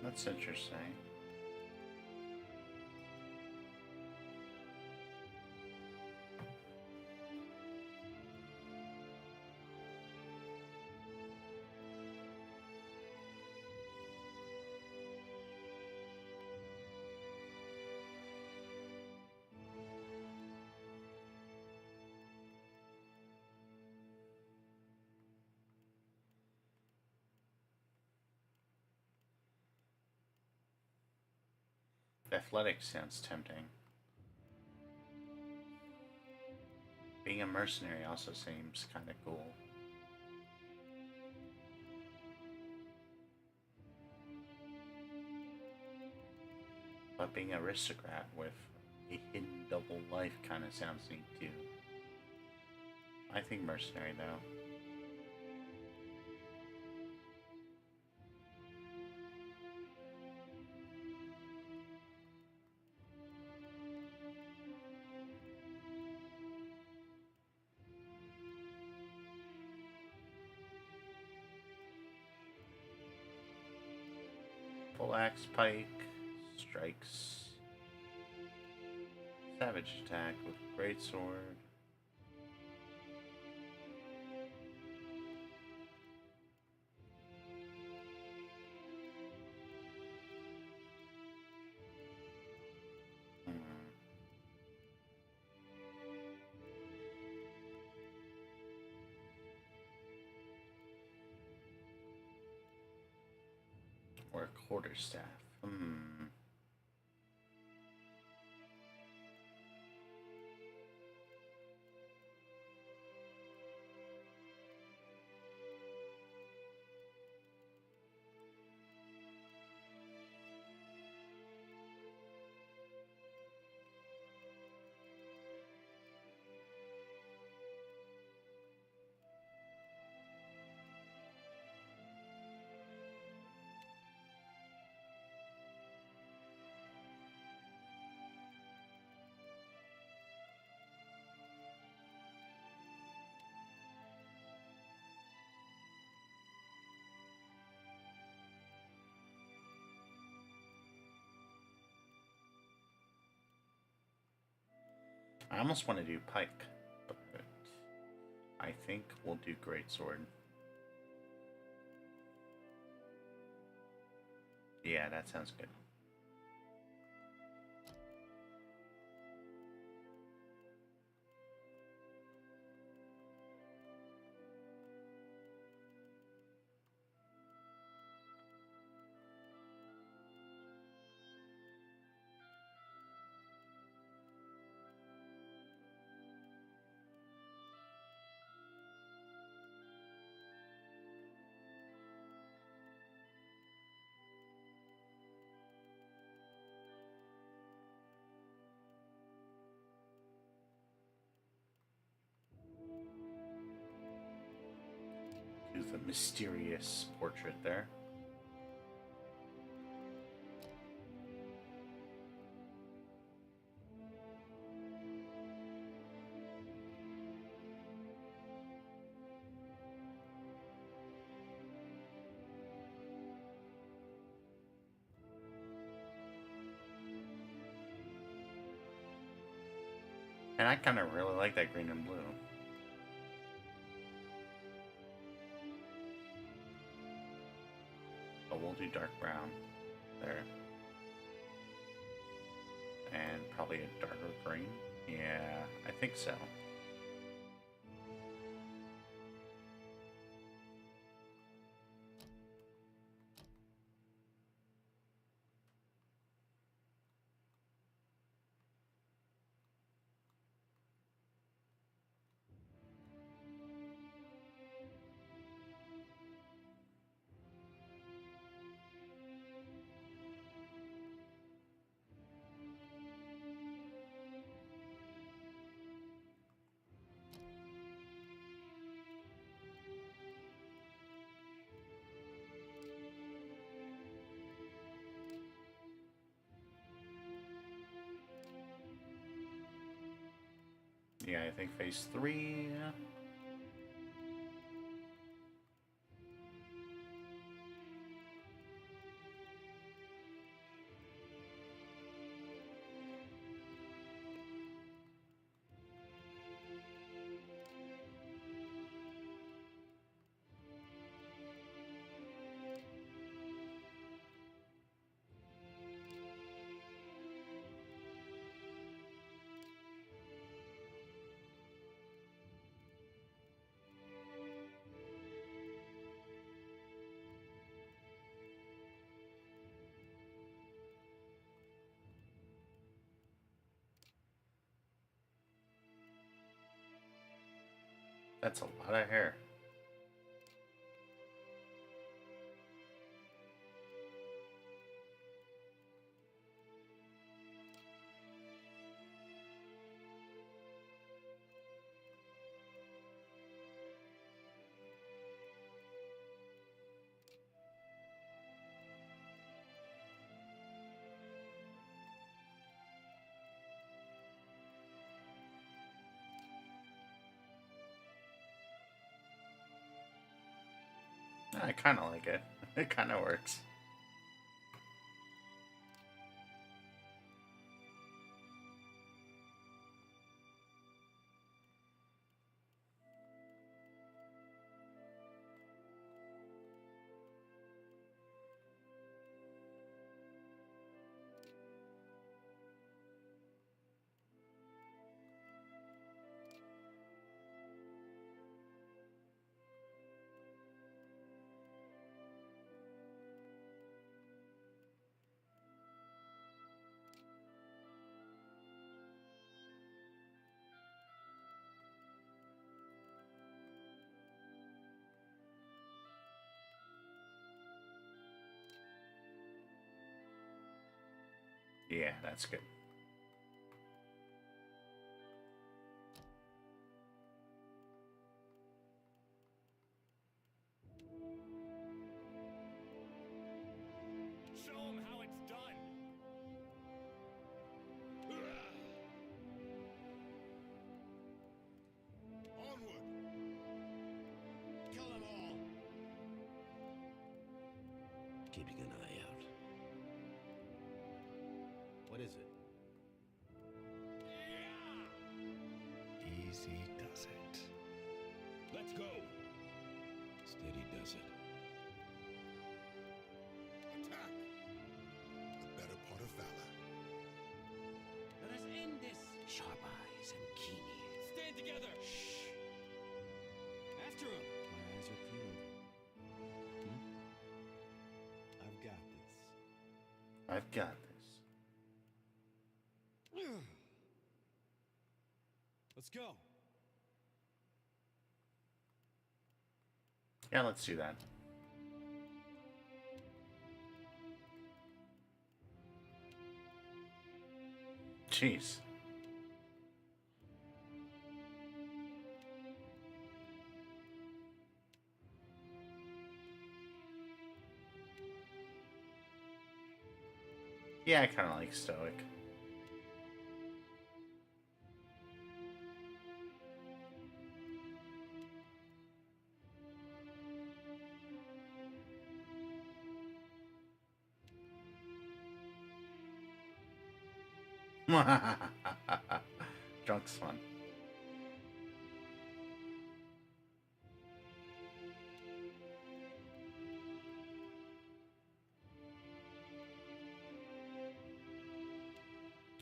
That's interesting. Athletics sounds tempting. Being a mercenary also seems kind of cool. But being an aristocrat with a hidden double life kind of sounds neat too. I think mercenary though. Full axe pike, strikes, savage attack with great sword. Or a quarterstaff. I almost want to do pike, but I think we'll do greatsword. Yeah, that sounds good. Do the mysterious portrait there. And I kind of really like that green and blue. But we'll do dark brown there. And probably a darker green. Yeah, I think so. Yeah, I think phase 3. That's a lot of hair. I kind of like it. It kind of works. Yeah, that's good. Show them how it's done. Onward. Kill them all. Keeping an eye out. What is it? Yeah! Easy does it. Let's go. Steady does it. Attack. The better part of valor. Let us end this. Sharp eyes and keen ears. Stand together. Shh. After him. My eyes are peeled. I've got this. I've got this. Let's go. Yeah, let's do that. Jeez. Yeah, I kind of like Stoic. Drunk's fun.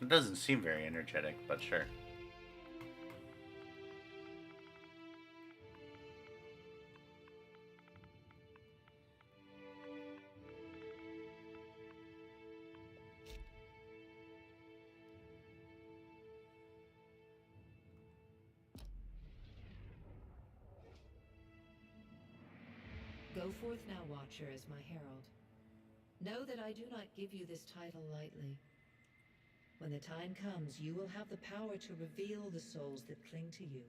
It doesn't seem very energetic, but sure. Go forth now, Watcher, as my herald. Know that I do not give you this title lightly. When the time comes, you will have the power to reveal the souls that cling to you,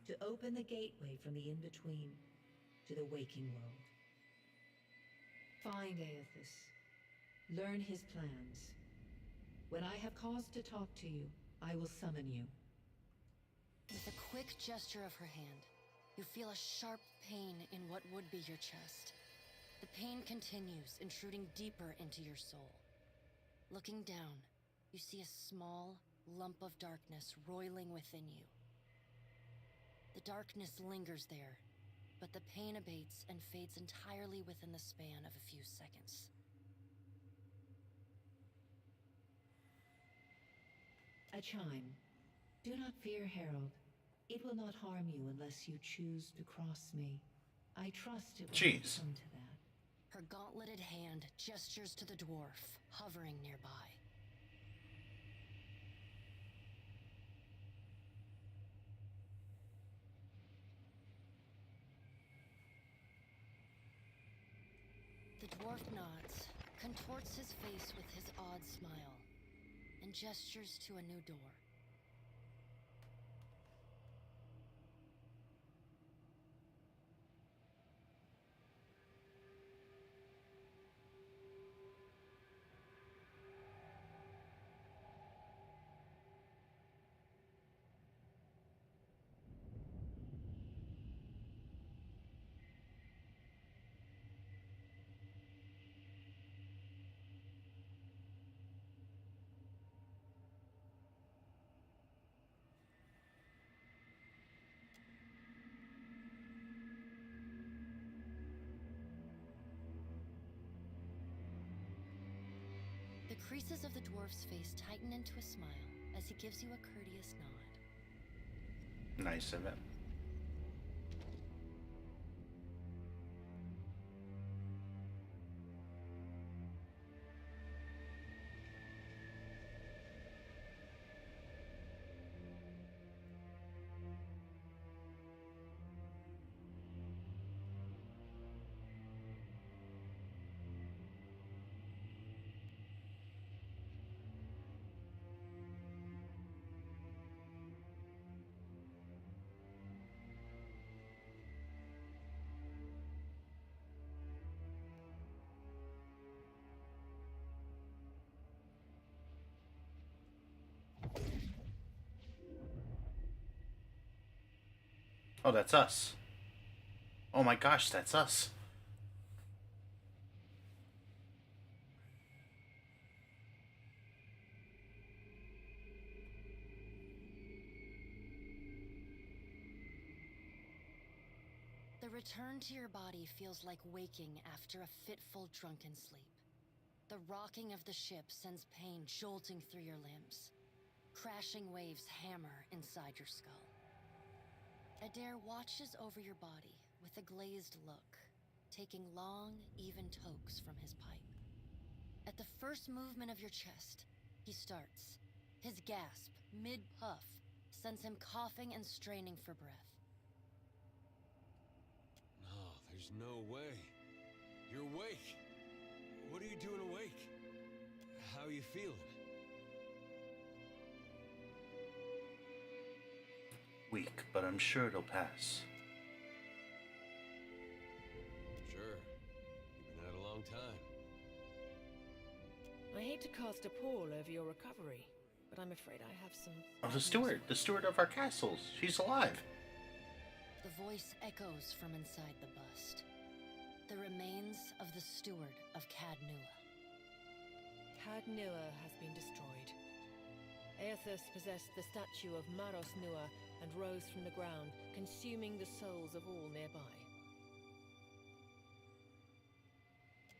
to open the gateway from the in-between to the waking world. Find Aethys. Learn his plans. When I have cause to talk to you, I will summon you. With a quick gesture of her hand, you feel a sharp pain in what would be your chest. The pain continues, intruding deeper into your soul. Looking down, you see a small lump of darkness roiling within you. The darkness lingers there, but the pain abates and fades entirely within the span of a few seconds. A chime. Do not fear, Herald. It will not harm you unless you choose to cross me. I trust it will Jeez. come to that. Her gauntleted hand gestures to the dwarf, hovering nearby. The dwarf nods, contorts his face with his odd smile, and gestures to a new door. The creases of the dwarf's face tighten into a smile as he gives you a courteous nod. Nice of it. Oh, that's us. Oh my gosh, that's us. return to your body feels like waking after a fitful drunken sleep. The rocking of the ship sends pain jolting through your limbs. Crashing waves hammer inside your skull. Adair watches over your body with a glazed look, taking long, even tokes from his pipe. At the first movement of your chest, he starts. His gasp, mid-puff, sends him coughing and straining for breath. No, there's no way. You're awake. What are you doing awake? How are you feeling? Weak, but I'm sure it'll pass. Sure. You've been out a long time. I hate to cast a pall over your recovery, but I'm afraid I have some... Oh, the steward of our castles. She's alive. The voice echoes from inside the bust. The remains of the steward of Cad Nua. Cad Nua has been destroyed. Aethus possessed the statue of Maros Nua and rose from the ground, consuming the souls of all nearby.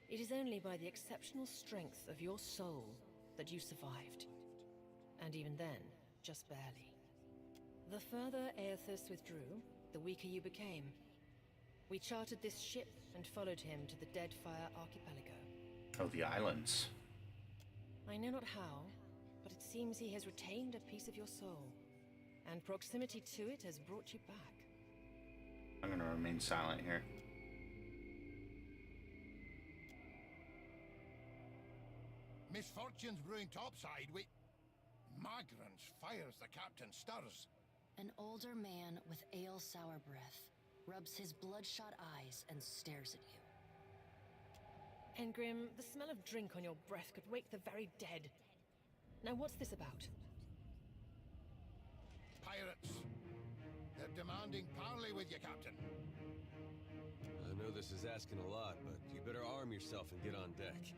It is only by the exceptional strength of your soul that you survived. And even then, just barely. The further Aethus withdrew, the weaker you became. We chartered this ship and followed him to the Deadfire Archipelago. Oh, the islands. I know not how, but it seems he has retained a piece of your soul, and proximity to it has brought you back. I'm gonna remain silent here. Misfortunes brewing topside, we... Magrans fires the captain stirs. An older man with ale-sour breath rubs his bloodshot eyes and stares at you. Engrim, the smell of drink on your breath could wake the very dead. Now what's this about? Pirates. They're demanding parley with you, Captain. I know this is asking a lot, but you better arm yourself and get on deck.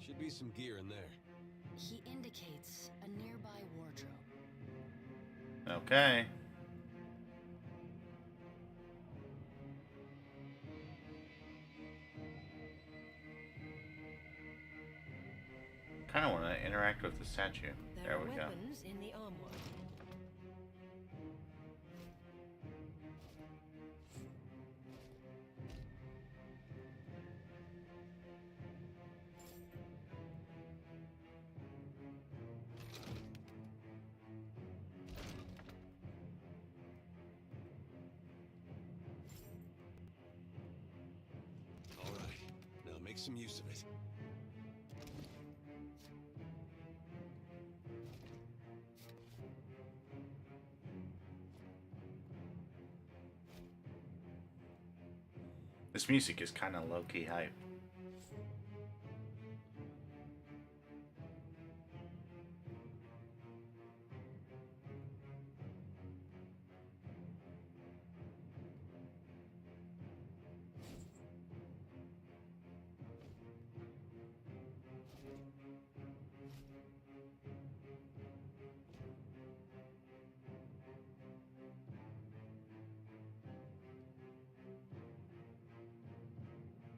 Should be some gear in there. He indicates a nearby wardrobe. Okay. Kind of want to interact with the statue. There we go. There are weapons in the armoire. All right, now make some use of it. This music is kind of low-key hype.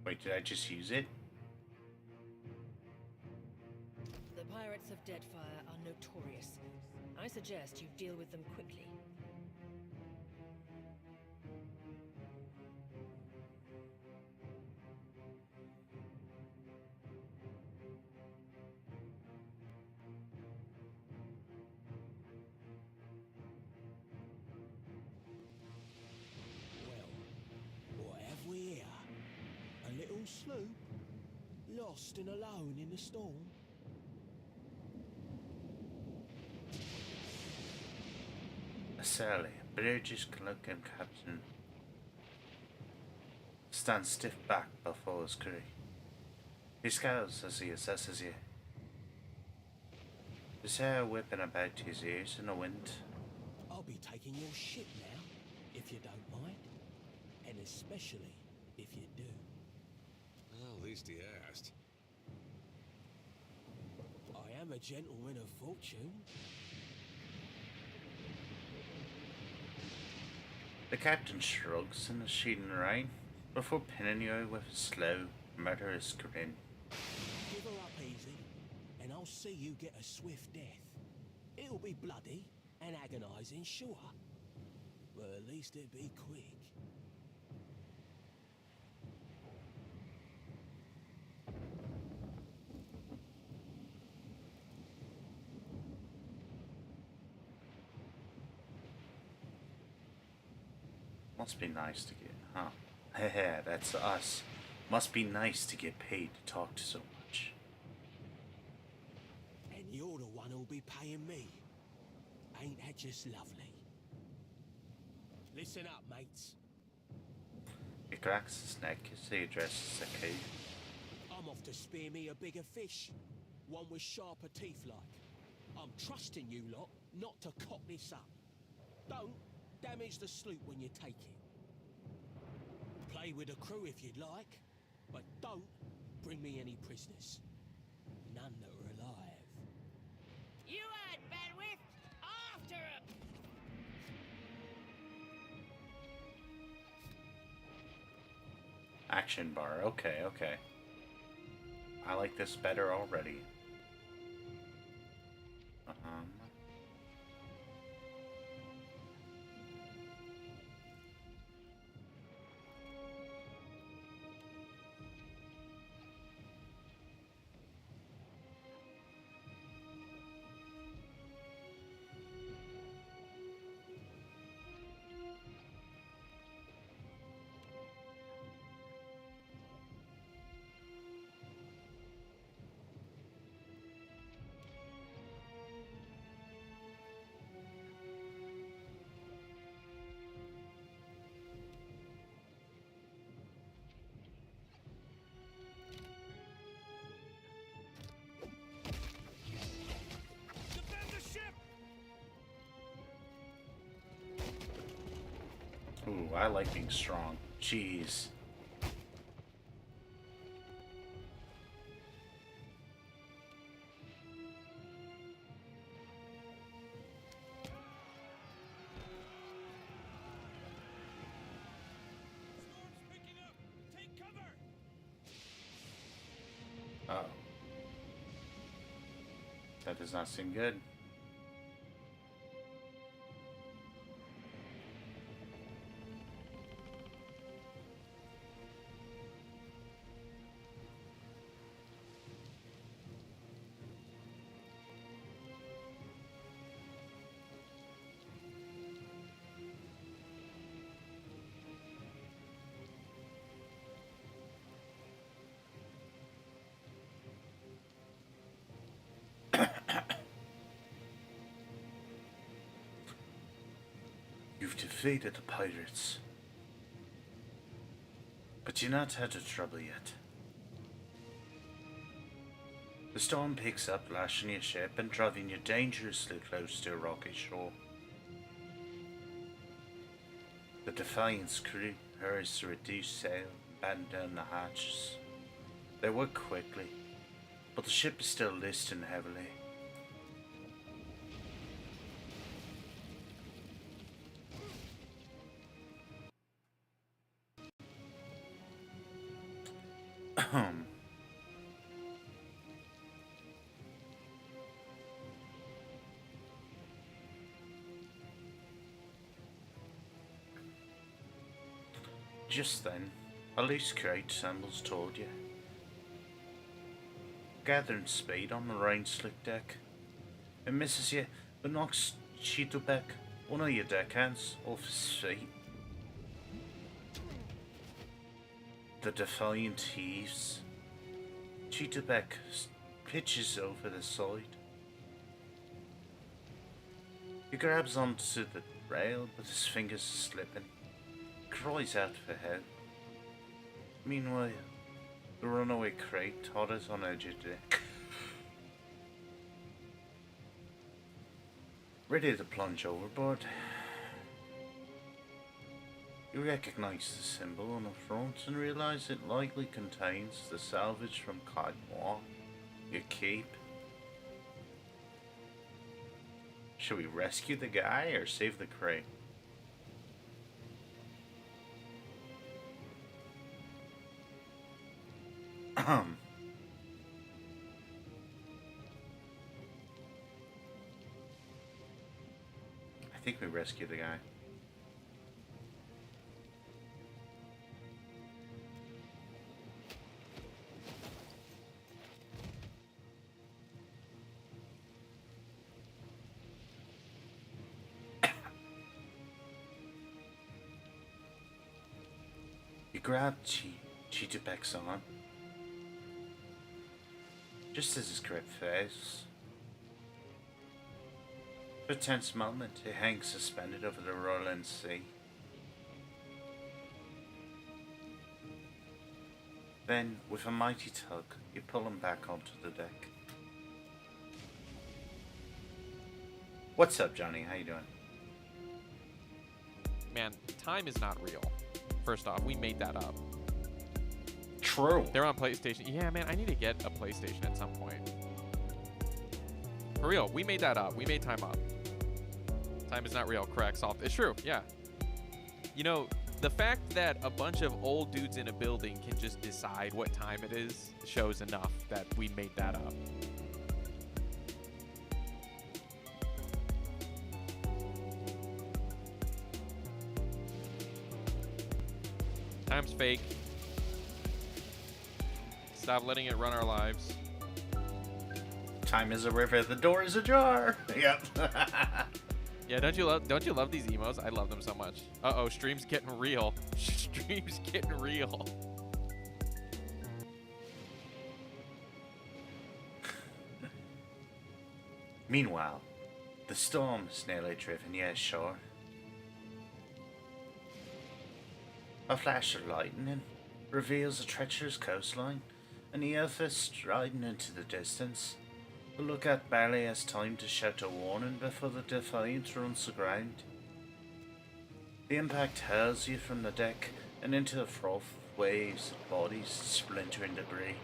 Wait, did I just use it? The pirates of Deadfire are notorious. I suggest you deal with them quickly. Well, what have we here? A little sloop? Lost and alone in the storm? Sally, British looking captain, stands stiff back before his crew. He scowls as he assesses you. His hair whipping about his ears in the wind. I'll be taking your ship now, if you don't mind. And especially if you do. Well, at least he asked. I am a gentleman of fortune. The captain shrugs in the sheeting rain before pinning you with a slow, murderous grin. Give her up easy, and I'll see you get a swift death. It'll be bloody and agonizing, sure. But at least it'll be quick. Must be nice to get, huh? Heh, that's us. Must be nice to get paid to talk to so much. And you're the one who'll be paying me. Ain't that just lovely? Listen up, mates. He cracks his neck as he addresses the cave. I'm off to spear me a bigger fish. One with sharper teeth like. I'm trusting you lot not to cock this up. Don't damage the sloop when you take it. Play with the crew if you'd like, but don't bring me any prisoners. None that are alive. You heard, bandwidth! After him! Action bar, okay, okay. I like this better already. Ooh, I like being strong. Jeez. Uh-oh. That does not seem good. You've defeated the pirates. But you're not out of trouble yet. The storm picks up, lashing your ship and driving you dangerously close to a rocky shore. The Defiant's crew hurries to reduce sail and batten down the hatches. They work quickly, but the ship is still listing heavily. Just then, a loose crate stumbles toward you. Gathering speed on the rain-slick deck. It misses you, but knocks Chitubek, one of your deckhands, off his feet. The Defiant heaves. Chitubek pitches over the side. He grabs onto the rail, but his fingers are slipping. Cries out for help. Meanwhile, the runaway crate totters on edge of the deck, ready to plunge overboard. You recognize the symbol on the front and realize it likely contains the salvage from Cadmoir, your cape. Should we rescue the guy or save the crate? I think we rescued the guy. He grabbed DiJaDi's arm, just as his gripped face. For a tense moment, he hangs suspended over the rolling sea. Then, with a mighty tug, you pull him back onto the deck. What's up, Johnny? How you doing? Man, time is not real. First off, we made that up. True. They're on PlayStation. Yeah, man, I need to get a PlayStation at some point. For real, we made that up. We made time up. Time is not real. Correct. Solved. It's true. Yeah. You know, the fact that a bunch of old dudes in a building can just decide what time it is shows enough that we made that up. Time's fake. Stop letting it run our lives. Time is a river, the door is ajar. Yep. Yeah, don't you love these emos? I love them so much. Uh-oh, stream's getting real. Stream's getting real. Meanwhile, the storm is nearly driven near shore. A flash of lightning reveals a treacherous coastline, and the earth is striding into the distance. The lookout barely has time to shout a warning before the Defiant runs aground. The impact hurls you from the deck and into the froth of waves, bodies, splintering debris.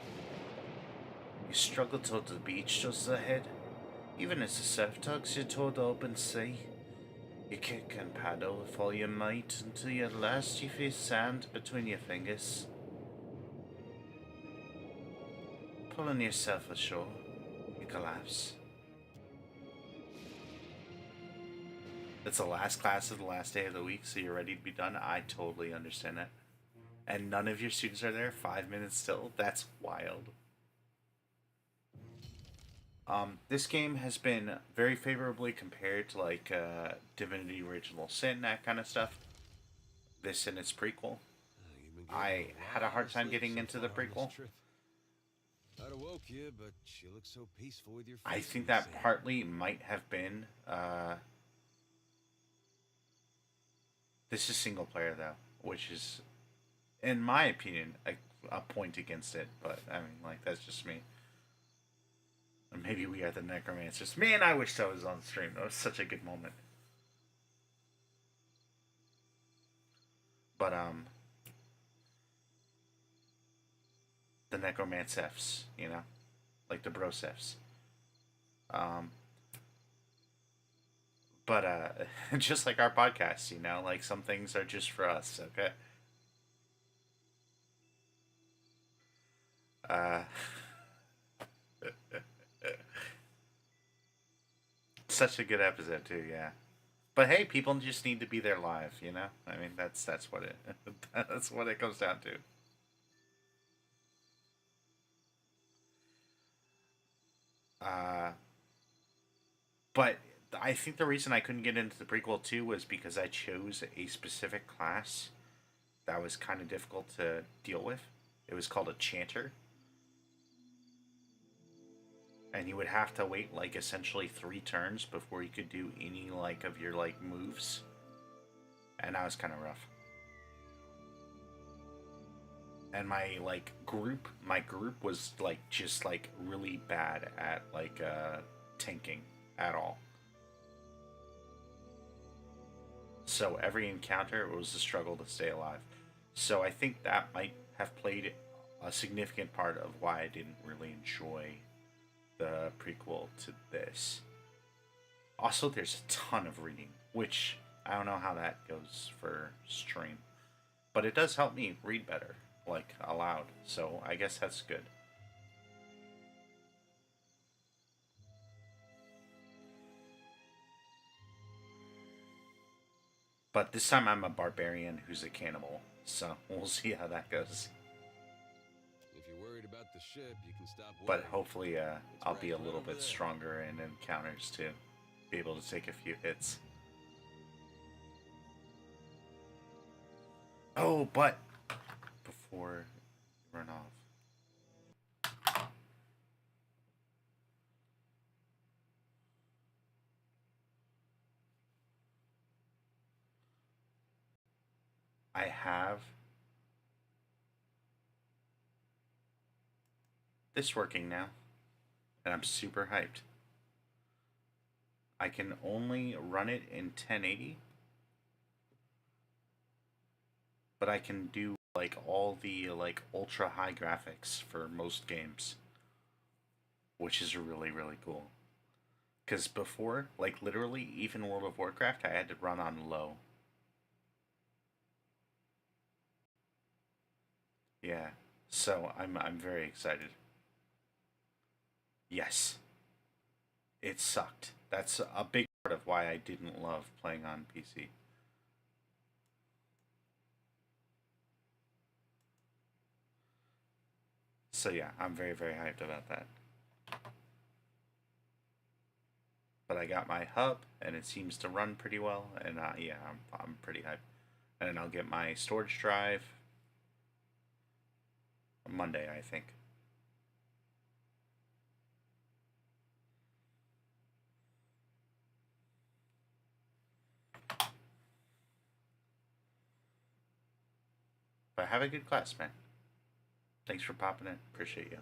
You struggle toward the beach just ahead, even as the surf tugs you toward the open sea. You kick and paddle with all your might until at last you feel sand between your fingers. Pulling yourself ashore, you collapse. It's the last class of the last day of the week, so you're ready to be done. I totally understand that. And none of your students are there, 5 minutes still? That's wild. This game has been very favorably compared to like Divinity Original Sin, that kind of stuff. This and its prequel. I had a hard time getting into the prequel. I'd awoke you, but she looks so peaceful with your face. I think that partly might have been this is single player though, which is, in my opinion, a point against it. But I mean, like, that's just me. Or maybe we are the necromancers. Man, I wish that was on stream. That was such a good moment. But the necromancefs, you know, like the brosefs. But just like our podcast, you know, like some things are just for us, okay? Such a good episode too, yeah. But hey, people just need to be there live, you know? I mean, that's what it that's what it comes down to. But I think the reason I couldn't get into the prequel too was because I chose a specific class that was kind of difficult to deal with. It was called a chanter. And you would have to wait like essentially 3 turns before you could do any like of your like moves. And that was kind of rough. And my group was like just like really bad at like tanking at all. So every encounter it was a struggle to stay alive. So I think that might have played a significant part of why I didn't really enjoy the prequel to this. Also, there's a ton of reading, which I don't know how that goes for stream, but it does help me read better, like aloud, so I guess that's good. But this time I'm a barbarian who's a cannibal, so we'll see how that goes. If you're worried about the ship, you can stop But worrying. hopefully I'll be a right little over bit there. stronger in encounters to be able to take a few hits. Oh, but before we run off. I have this working now, and I'm super hyped. I can only run it in 1080, but I can do like all the like ultra high graphics for most games, which is really really cool. Because before, like literally, even World of Warcraft, I had to run on low. Yeah, so I'm very excited. Yes, it sucked. That's a big part of why I didn't love playing on PC. So yeah, I'm very very hyped about that. But I got my hub, and it seems to run pretty well, and yeah, I'm pretty hyped. And then I'll get my storage drive Monday, I think. But have a good class, man. Thanks for popping in. Appreciate you.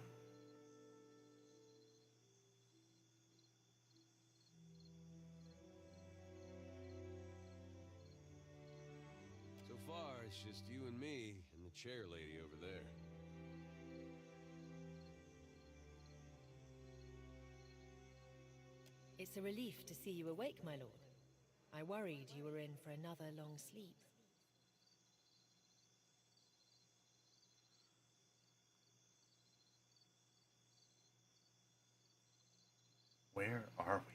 So far, it's just you and me and the chair lady over there. It's a relief to see you awake, my lord. I worried you were in for another long sleep. Where are we?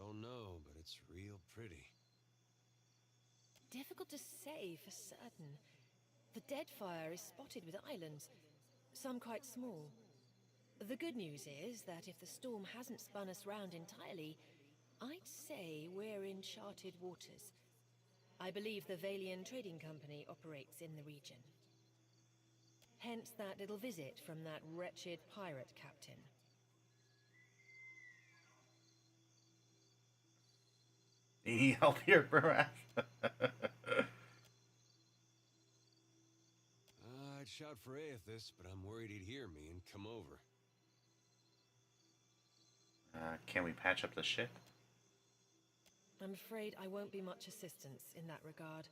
Don't know, but it's real pretty. Difficult to say for certain. The Deadfire is spotted with islands, some quite small. The good news is that if the storm hasn't spun us round entirely, I'd say we're in charted waters. I believe the Valian Trading Company operates in the region. Hence that little visit from that wretched pirate captain. Need help here, Barath? I'd shout for Aethys, but I'm worried he'd hear me and come over. Can we patch up the ship? I'm afraid I won't be much assistance in that regard.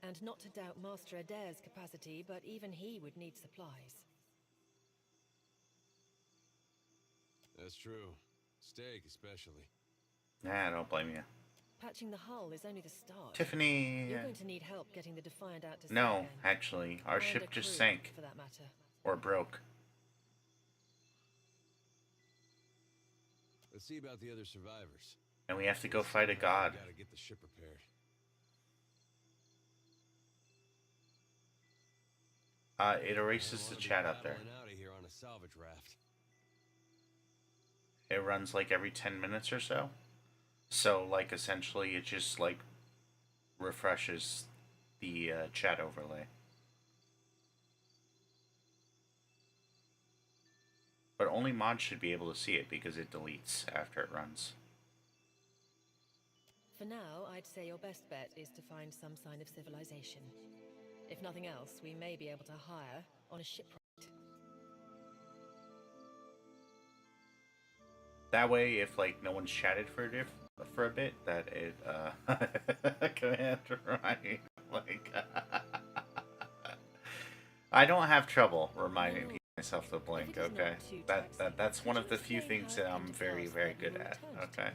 And not to doubt Master Adair's capacity, but even he would need supplies. That's true. Steak, especially. Nah, I don't blame you. Patching the hull is only the start. Tiffany... You're going to need help getting the Defiant out to sea No, again. actually, our And ship a just crew, sank. for that matter. Or broke. Let's see about the other survivors. And we have to go fight a god. Gotta get the ship repaired. It erases the chat up there. Out of here on a salvage raft. It runs like every 10 minutes or so. So, like, essentially, it just, like, refreshes the chat overlay. But only mods should be able to see it because it deletes after it runs. For now, I'd say your best bet is to find some sign of civilization. If nothing else, we may be able to hire on a shipwright. That way, if, like, no one's chatted for a bit, that it, command right, like, I don't have trouble reminding myself to blink, okay? That's one of the few things that I'm very, very good at, okay?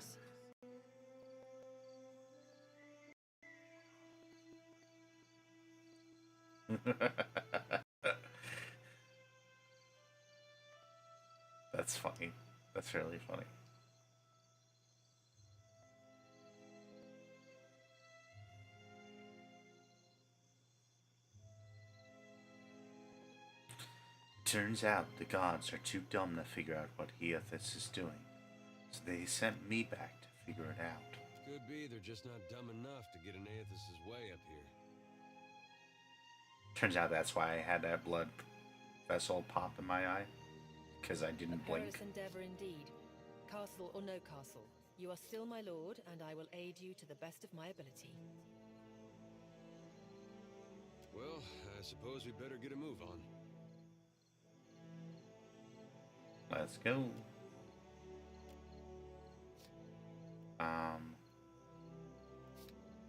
That's funny. That's really funny. turns out the gods are too dumb to figure out what Eothas is doing, so they sent me back to figure it out. Could be they're just not dumb enough to get in Aethys' way up here. Turns out that's why I had that blood vessel pop in my eye, because I didn't blink. Perilous endeavor indeed. Castle or no castle, you are still my lord, and I will aid you to the best of my ability. Well, I suppose we better get a move on. Let's go.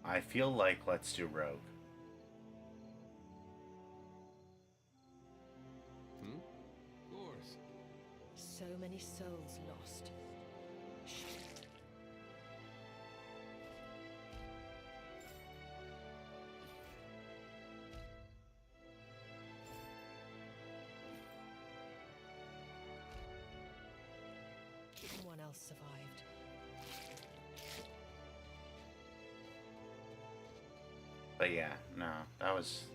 I feel like let's do rogue. Of course. So many souls lost. Someone else survived. But yeah, no,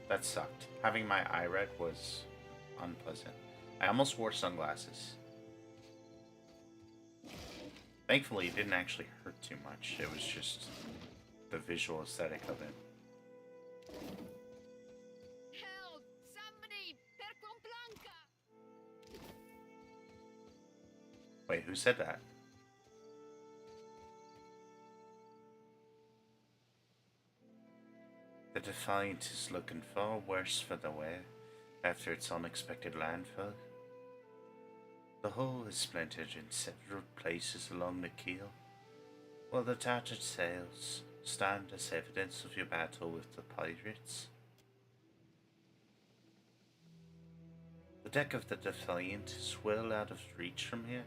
that sucked. Having my eye red was unpleasant. I almost wore sunglasses. Thankfully, it didn't actually hurt too much. It was just the visual aesthetic of it. Help! Somebody! Per Complanca! Wait, who said that? The Defiant is looking far worse for the wear after its unexpected landfall. The hull is splintered in several places along the keel, while the tattered sails stand as evidence of your battle with the pirates. The deck of the Defiant is well out of reach from here.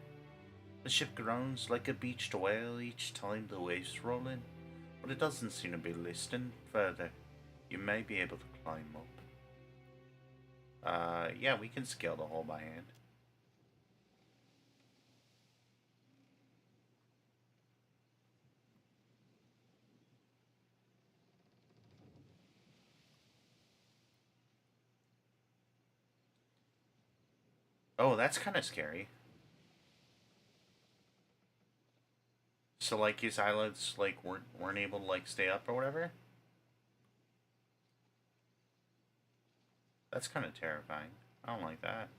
The ship groans like a beached whale each time the waves roll in, but it doesn't seem to be listing further. You may be able to climb up. Yeah, we can scale the hull by hand. Oh, that's kind of scary. So, like, his eyelids, like, weren't able to, like, stay up or whatever? That's kind of terrifying. I don't like that.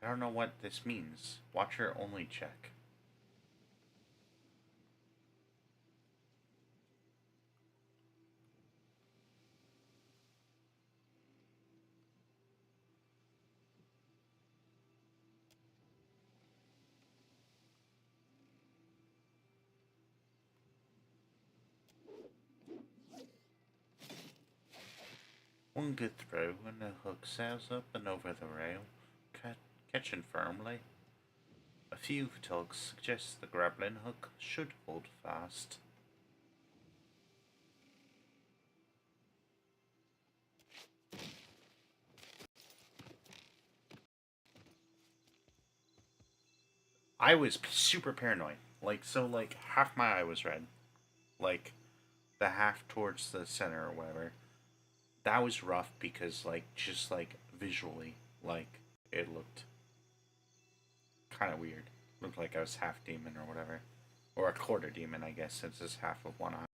I don't know what this means. Watcher only check. One good throw and the hook sails up and over the rail, catching firmly. A few tugs suggest the grappling hook should hold fast. I was super paranoid. Like, so, like, half my eye was red. Like, the half towards the center or whatever. That was rough because, like, just, like, visually, like, it looked kind of weird. Looked like I was half demon or whatever. Or a quarter demon, I guess, since it's half of one eye.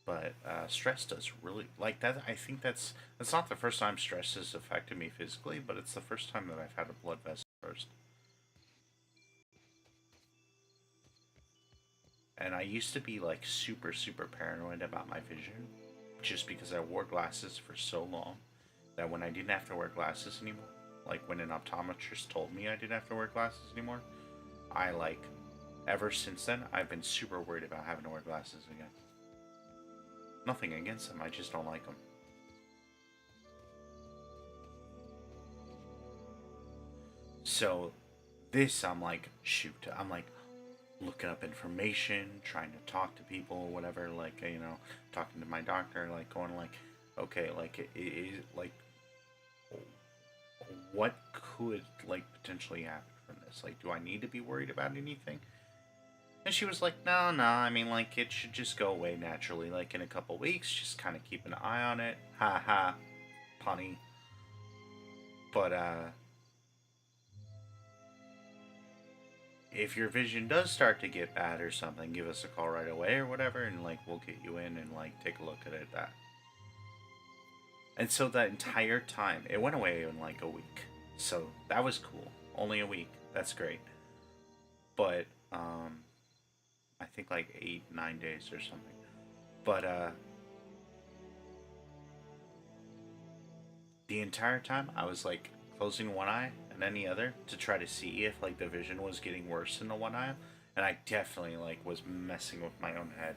But stress does really, like, that. I think that's not the first time stress has affected me physically, but it's the first time that I've had a blood vessel burst. And I used to be, like, super paranoid about my vision, just because I wore glasses for so long that when I didn't have to wear glasses anymore, like when an optometrist told me I didn't have to wear glasses anymore, I, like, ever since then, I've been super worried about having to wear glasses again. Nothing against them, I just don't like them. So, this, I'm like, shoot, I'm like, looking up information, trying to talk to people, whatever, like, you know, talking to my doctor, like, going, like, okay, like, like, what could, like, potentially happen from this? Like, do I need to be worried about anything? And she was like, no, no, I mean, like, it should just go away naturally, like, in a couple weeks, just kind of keep an eye on it. Ha ha, punny. But, if your vision does start to get bad or something, give us a call right away or whatever, and, like, we'll get you in and, like, take a look at it. And so that entire time, it went away in, like, a week. So, that was cool. Only a week. That's great. But, I think, like, 8-9 days or something. But, the entire time, I was, like, closing one eye and then the other to try to see if, like, the vision was getting worse in the one eye. And I definitely, like, was messing with my own head.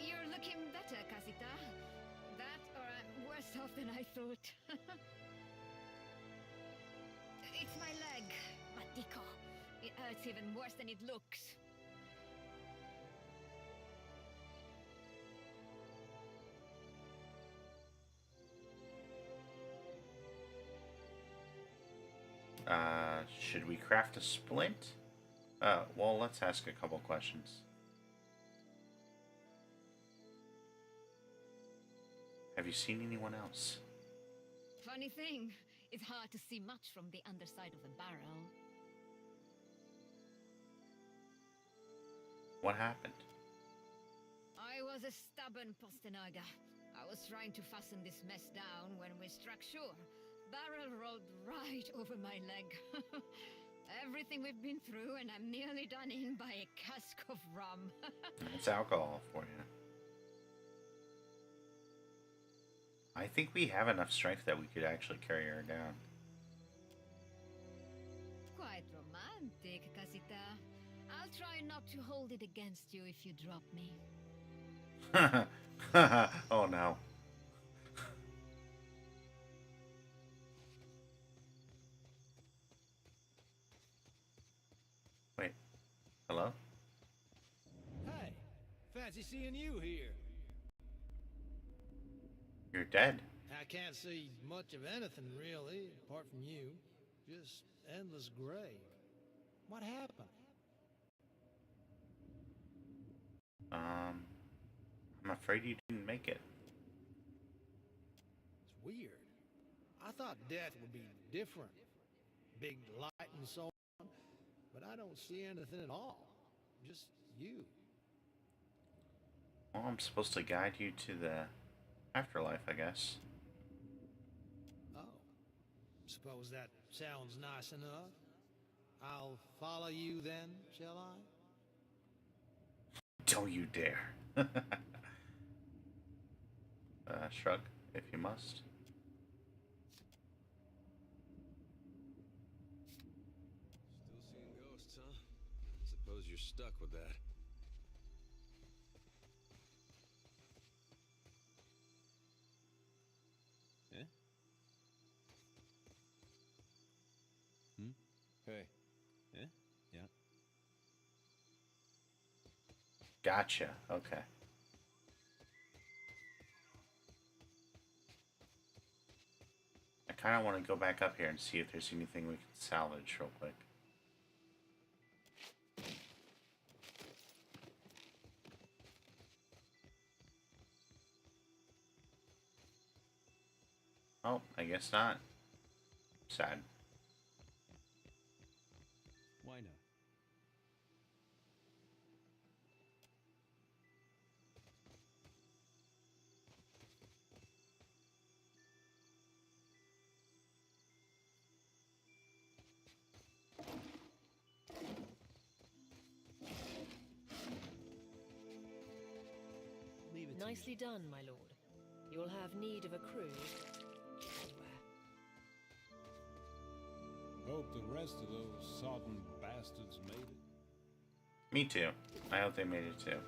You're looking better, Casita. That or I'm worse off than I thought. It's my leg, Matico. It hurts even worse than it looks. Should we craft a splint? Well, let's ask a couple questions. Have you seen anyone else? Funny thing, it's hard to see much from the underside of the barrel. What happened? I was a stubborn Postanaga. I was trying to fasten this mess down when we struck shore. Barrel rolled right over my leg. Everything we've been through, and I'm nearly done in by a cask of rum. It's alcohol for you. I think we have enough strength that we could actually carry her down. Quite romantic, Casita. I'll try not to hold it against you if you drop me. Oh no. Wait. Hello? Hey, fancy seeing you here. You're dead. I can't see much of anything really, apart from you. Just endless gray. What happened? I'm afraid you didn't make it. It's weird. I thought death would be different. Big light and so on. But I don't see anything at all. Just you. Well, I'm supposed to guide you to the afterlife, I guess. Oh. Suppose that sounds nice enough. I'll follow you then, shall I? Don't you dare. Shrug, if you must. Still seeing ghosts, huh? Suppose you're stuck with that. Eh? Hey. Eh? Yeah. Gotcha. Okay. I kind of want to go back up here and see if there's anything we can salvage real quick. Oh, I guess not. Sad. Why not? Leave it to Nicely done, my lord. You'll have need of a crew. Hope the rest of those sodden bastards made it. Me too. I hope they made it too.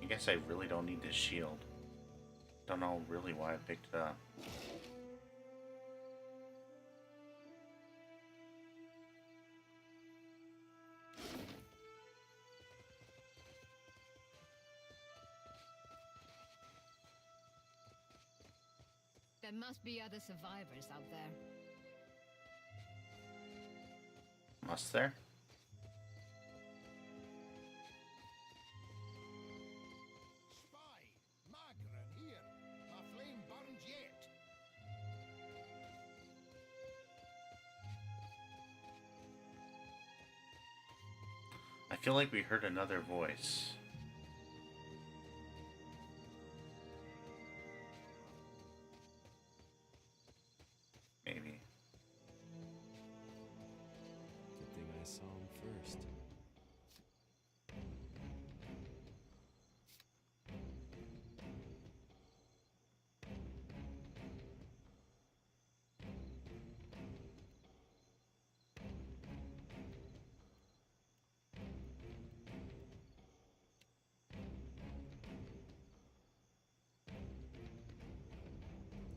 I guess I really don't need this shield. Don't know really why I picked it up. There must be other survivors out there. Must there? Spy! Magran here! My flame burns yet! I feel like we heard another voice. Maybe. Good thing I saw him first.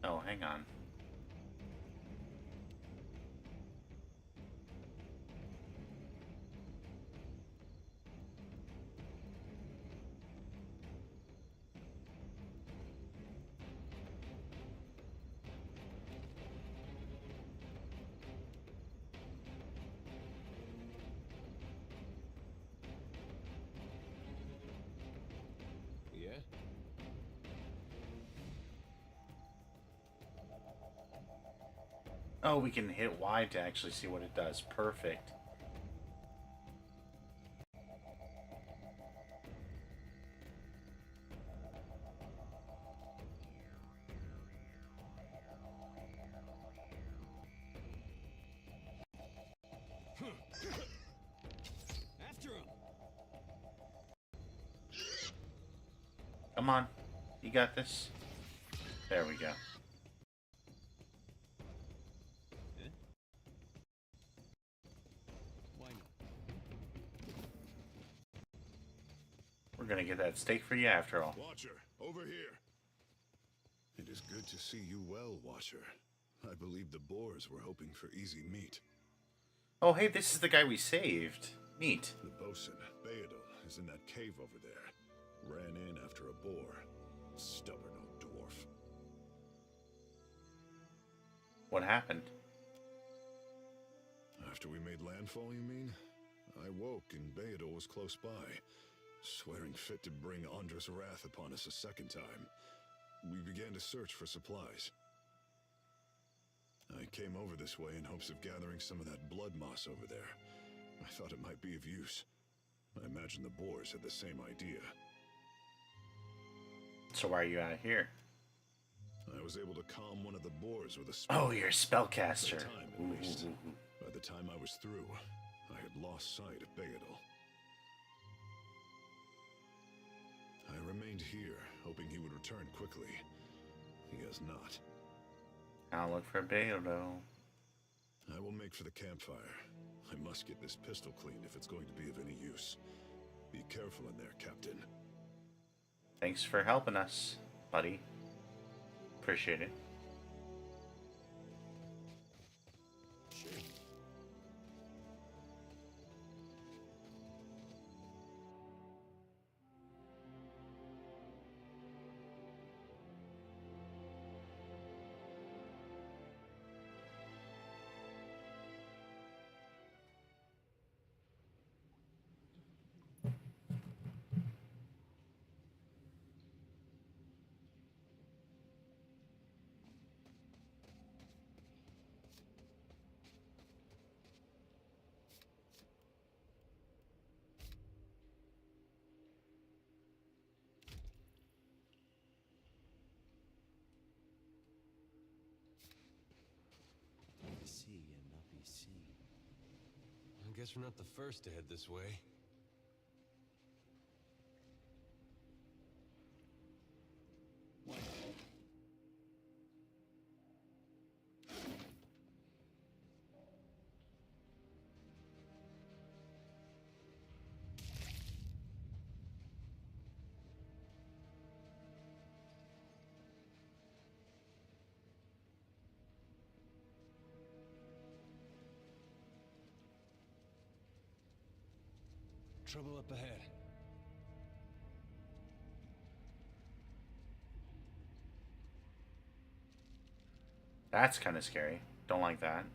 Oh, hang on. Yeah? Oh, we can hit Y to actually see what it does. Perfect. After him! Come on. You got this. There we go. Why not? We're gonna get that steak for you after all. Watcher, over here. It is good to see you well, Watcher. I believe the boars were hoping for easy meat. Oh, hey, this is the guy we saved. Neat. The bosun, Beadle, is in that cave over there. Ran in after a boar. Stubborn old dwarf. What happened? After we made landfall, you mean? I woke and Beadle was close by, swearing fit to bring Andra's wrath upon us a second time. We began to search for supplies. I came over this way in hopes of gathering some of that blood moss over there. I thought it might be of use. I imagine the boars had the same idea. So why are you out here? I was able to calm one of the boars with a Oh, you're a spellcaster. For a time, at least. By the time I was through, I had lost sight of Beadle. I remained here, hoping he would return quickly. He has not. I'll look for Beadle. I will make for the campfire. I must get this pistol cleaned if it's going to be of any use. Be careful in there, Captain. Thanks for helping us, buddy. Appreciate it. See and not be seen. I guess we're not the first to head this way. Trouble up ahead. That's kind of scary. Don't like that.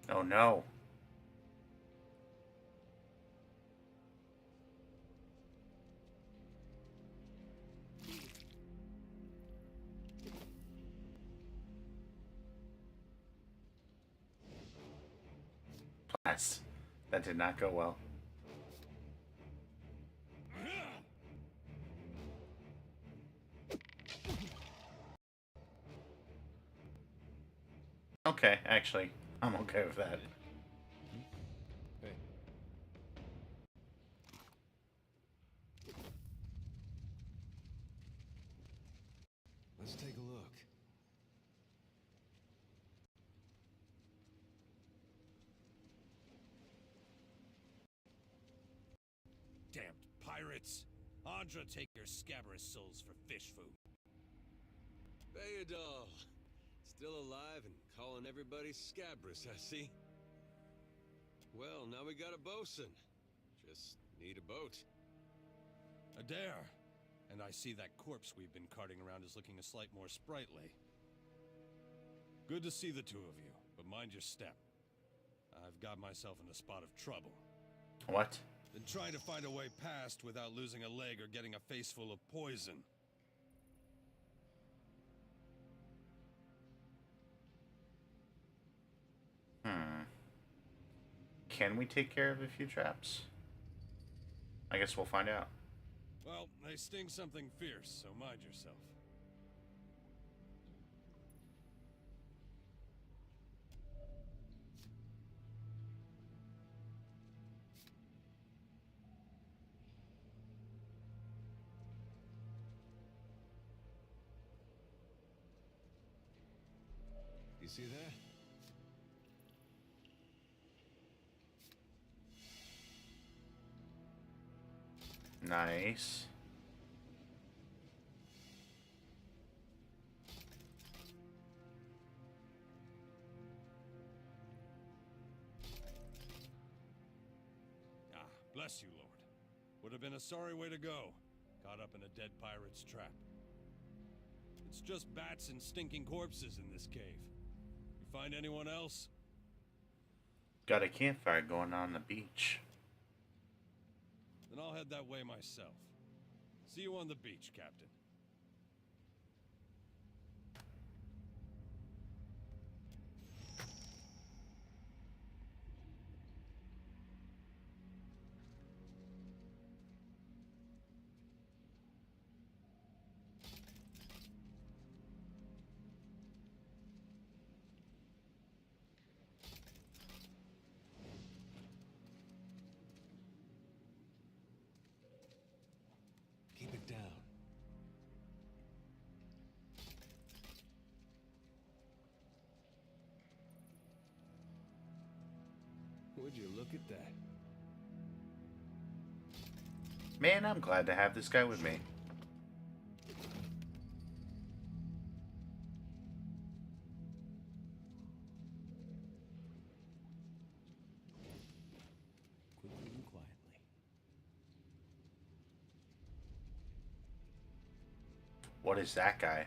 Oh no. Blast. That did not go well. Okay, actually, I'm okay with that. Hey. Let's take a look. Damned pirates! Andra take your scabrous souls for fish food. DiJaDi! Still alive and calling everybody scabrous, I see. Well, now we got a bosun. Just need a boat. A dare! And I see that corpse we've been carting around is looking a slight more sprightly. Good to see the two of you, but mind your step. I've got myself in a spot of trouble. What? Been trying to find a way past without losing a leg or getting a face full of poison. Can we take care of a few traps? I guess we'll find out. Well, they sting something fierce, so mind yourself. You see that? Nice. Ah, bless you, Lord. Would have been a sorry way to go. Caught up in a dead pirate's trap. It's just bats and stinking corpses in this cave. You find anyone else? Got a campfire going on the beach. Then I'll head that way myself. See you on the beach, Captain. Keep it down. Would you look at that? Man, I'm glad to have this guy with me. Quickly and quietly. What is that guy?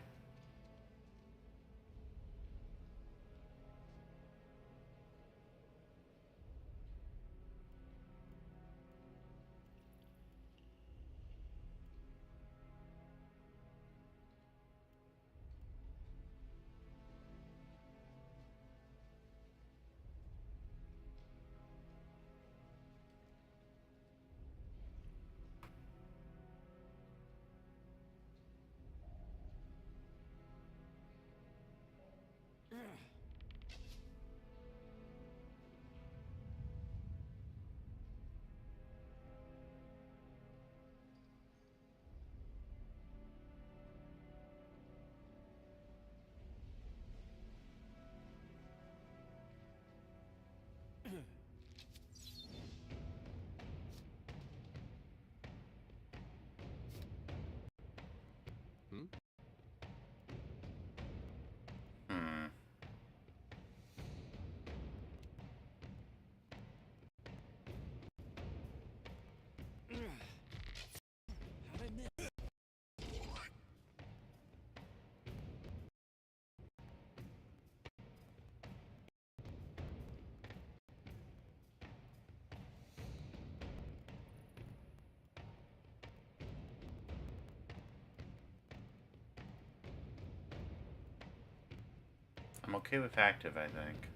I'm okay with active, I think.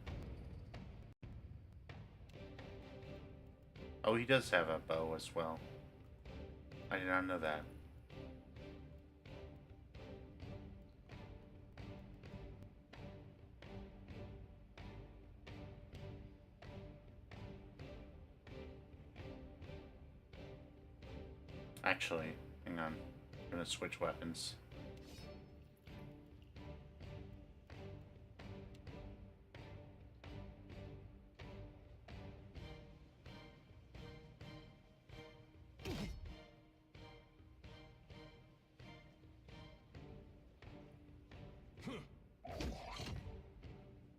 Oh, he does have a bow as well. I did not know that. Actually, hang on. I'm gonna switch weapons.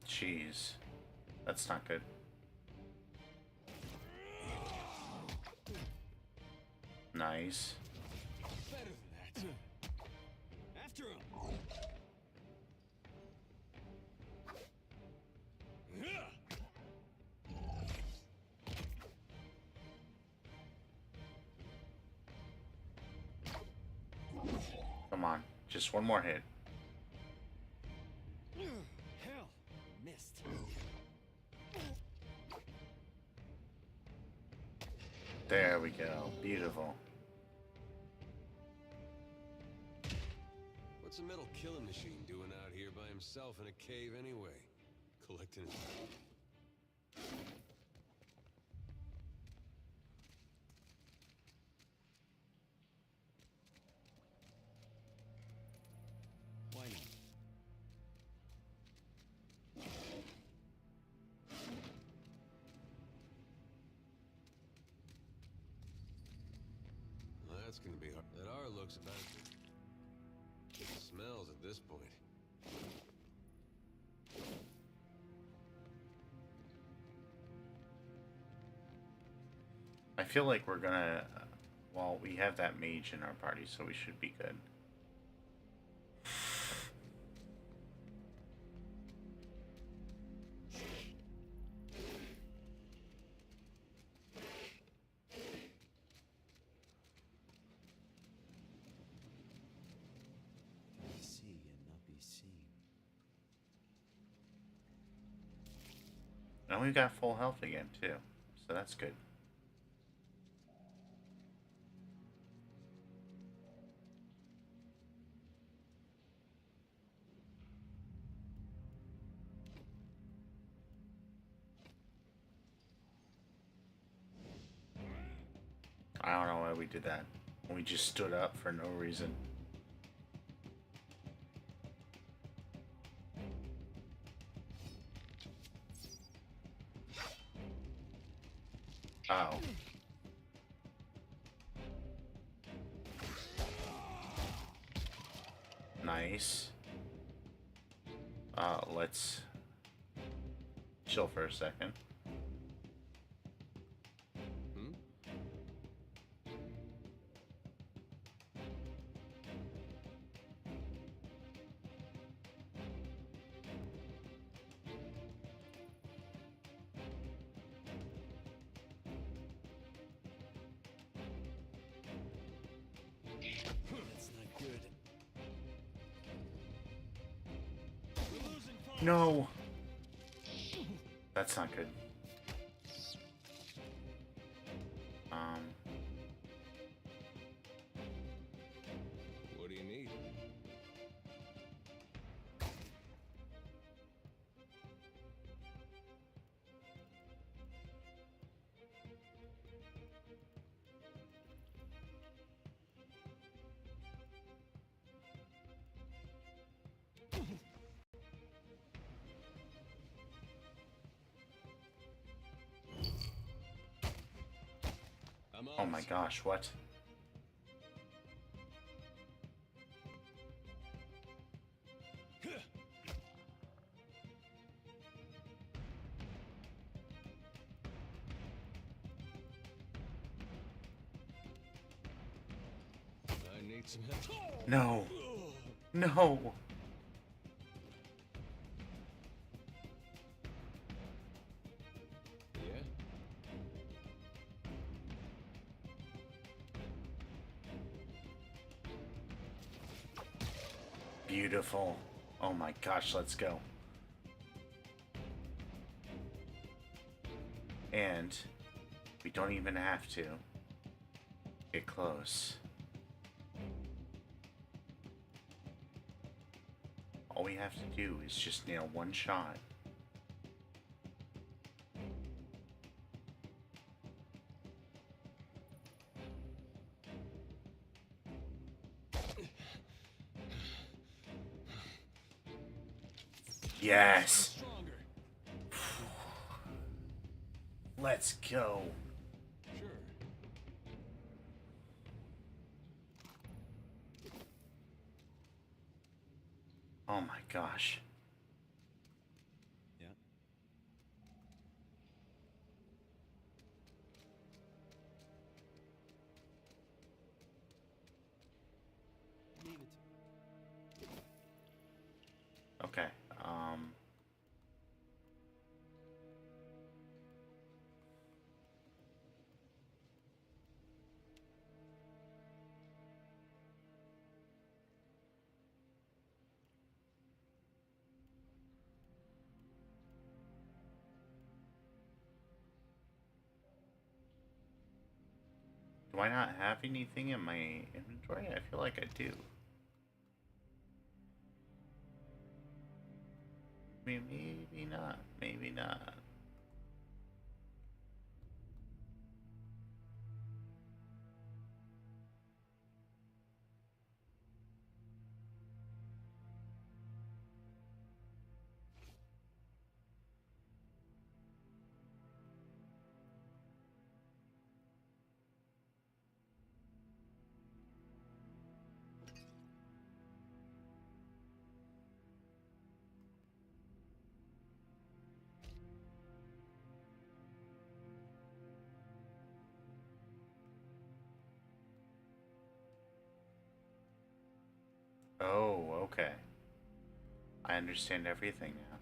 Jeez. That's not good. Nice. Better than that. After him. Come on. Just one more hit. Hell, missed. There we go. Beautiful. What's a metal killing machine doing out here by himself in a cave anyway? Collecting his... Why not? Well, that's gonna be hard. That R looks about it smells at this point. I feel like we're gonna... well, we have that mage in our party, so we should be good. See and not be seen. And we've got full health again, too. So that's good. I don't know why we did that. We just stood up for no reason. Oh. Nice. Let's chill for a second. That's not good. No. That's not good. What do you need? Oh my gosh, what? I need some help. No. No. Yeah? Beautiful. Oh my gosh, let's go. And we don't even have to get close. All we have to do is just nail one shot. Yes! Let's go. Sure. Oh my gosh. Yeah. Leave it. Okay. Do I not have anything in my inventory? I feel like I do. Maybe not. Maybe not. Oh, okay. I understand everything now.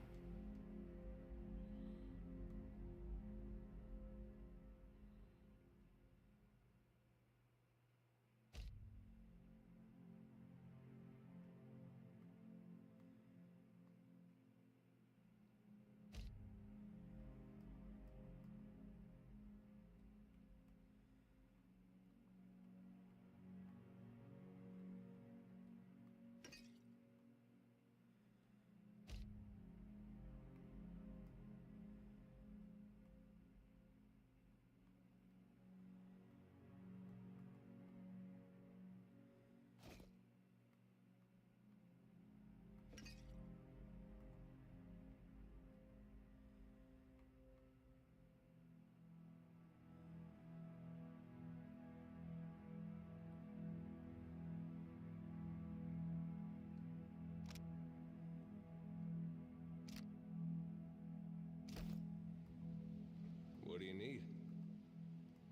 What do you need?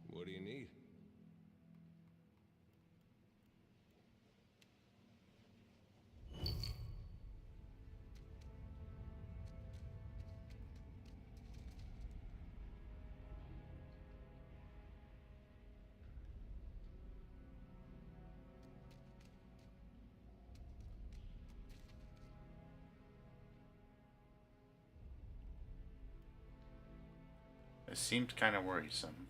What do you need? It seemed kind of worrisome.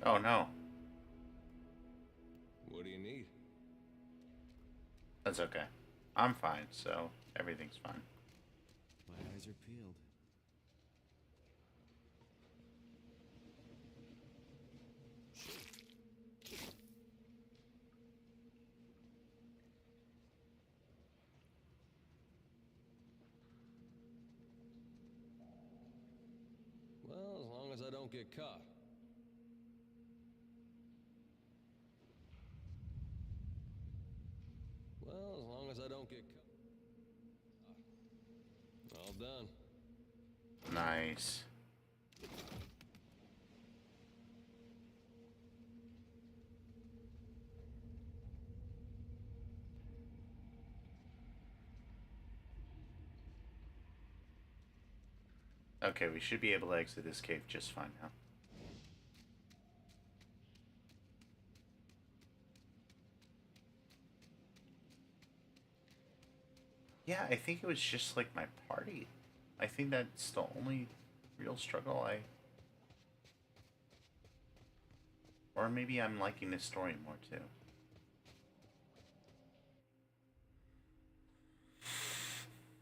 Oh no. What do you need? That's okay. I'm fine, so everything's fine. My eyes are peeled. Well, as long as I don't get caught. get all done. Nice. Okay, we should be able to exit this cave just fine now. Yeah, I think it was just like my party. I think that's the only real struggle I... Or maybe I'm liking this story more too.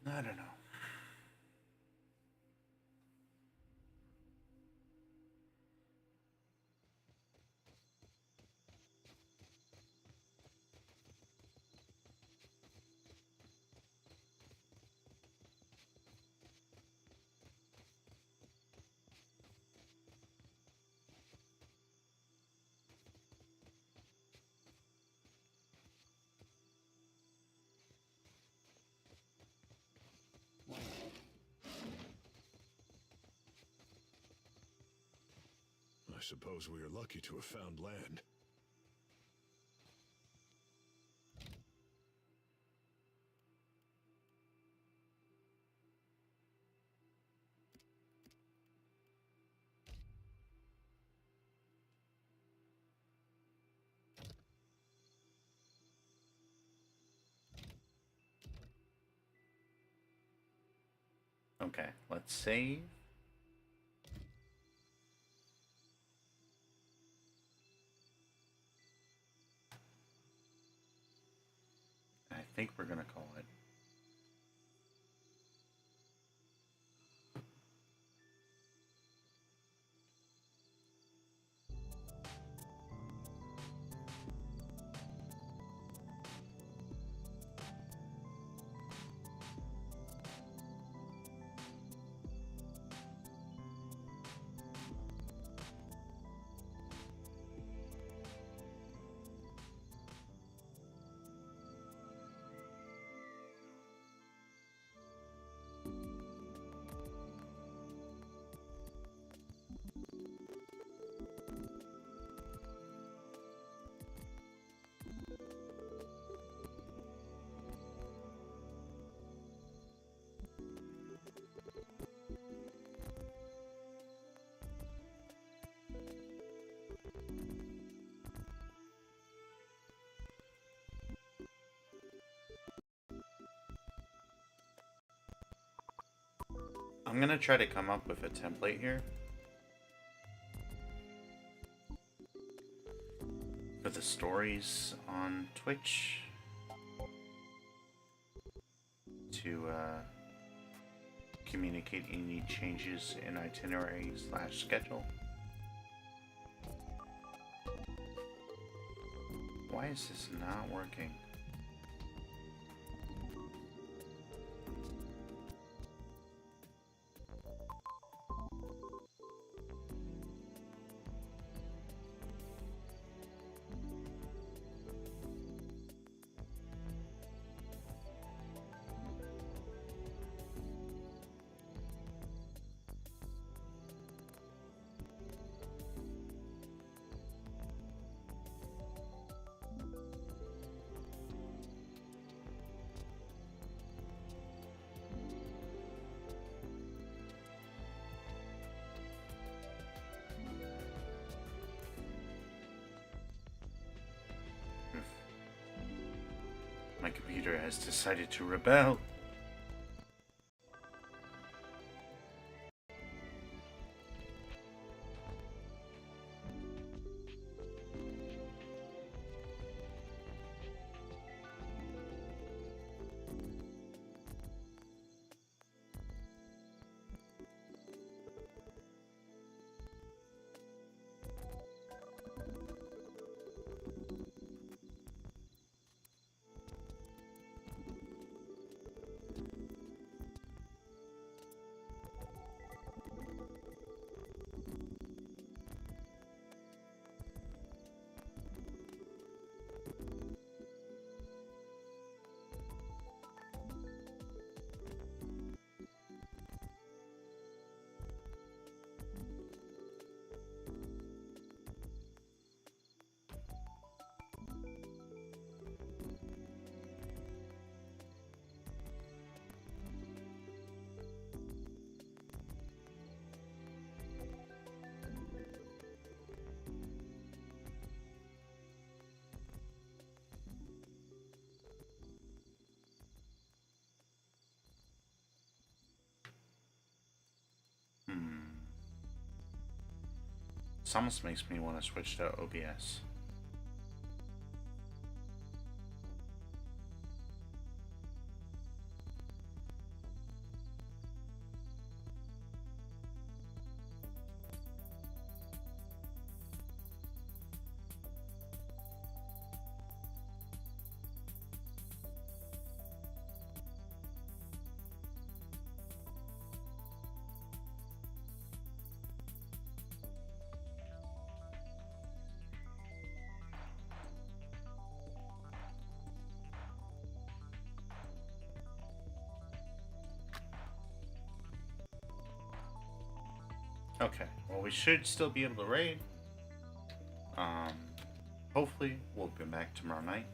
I don't know. I suppose we are lucky to have found land. Okay, let's save. I think we're gonna call it. I'm gonna try to come up with a template here for the stories on Twitch to communicate any changes in itinerary / schedule. Why is this not working? My computer has decided to rebel. This almost makes me want to switch to OBS. Okay, well, we should still be able to raid. Hopefully we'll be back tomorrow night.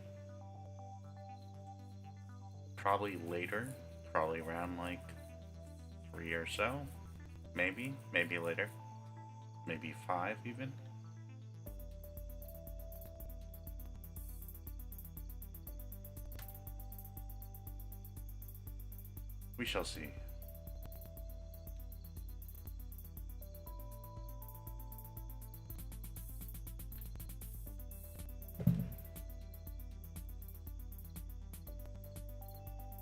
Probably later, probably around like 3 or so. Maybe later. Maybe 5 even. We shall see.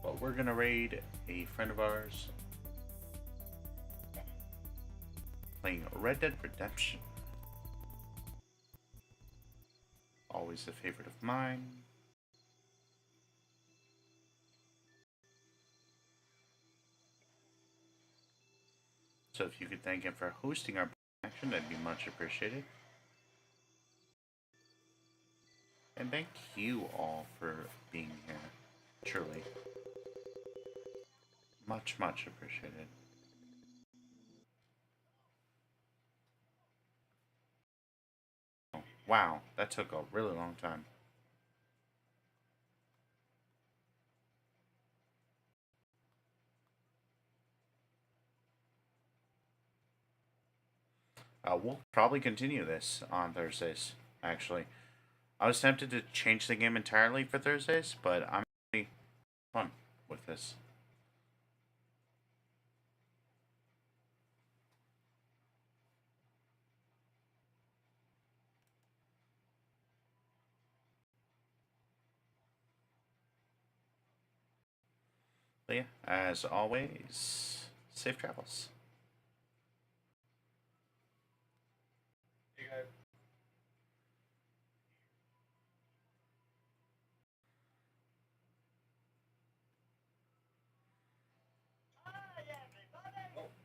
But we're gonna raid a friend of ours playing Red Dead Redemption. Always a favorite of mine. So if you could thank him for hosting our action, that'd be much appreciated. And thank you all for being here. Truly. Much, much appreciated. Oh, wow, that took a really long time. We'll probably continue this on Thursdays, actually. I was tempted to change the game entirely for Thursdays, but I'm really fun with this. But yeah, as always, safe travels.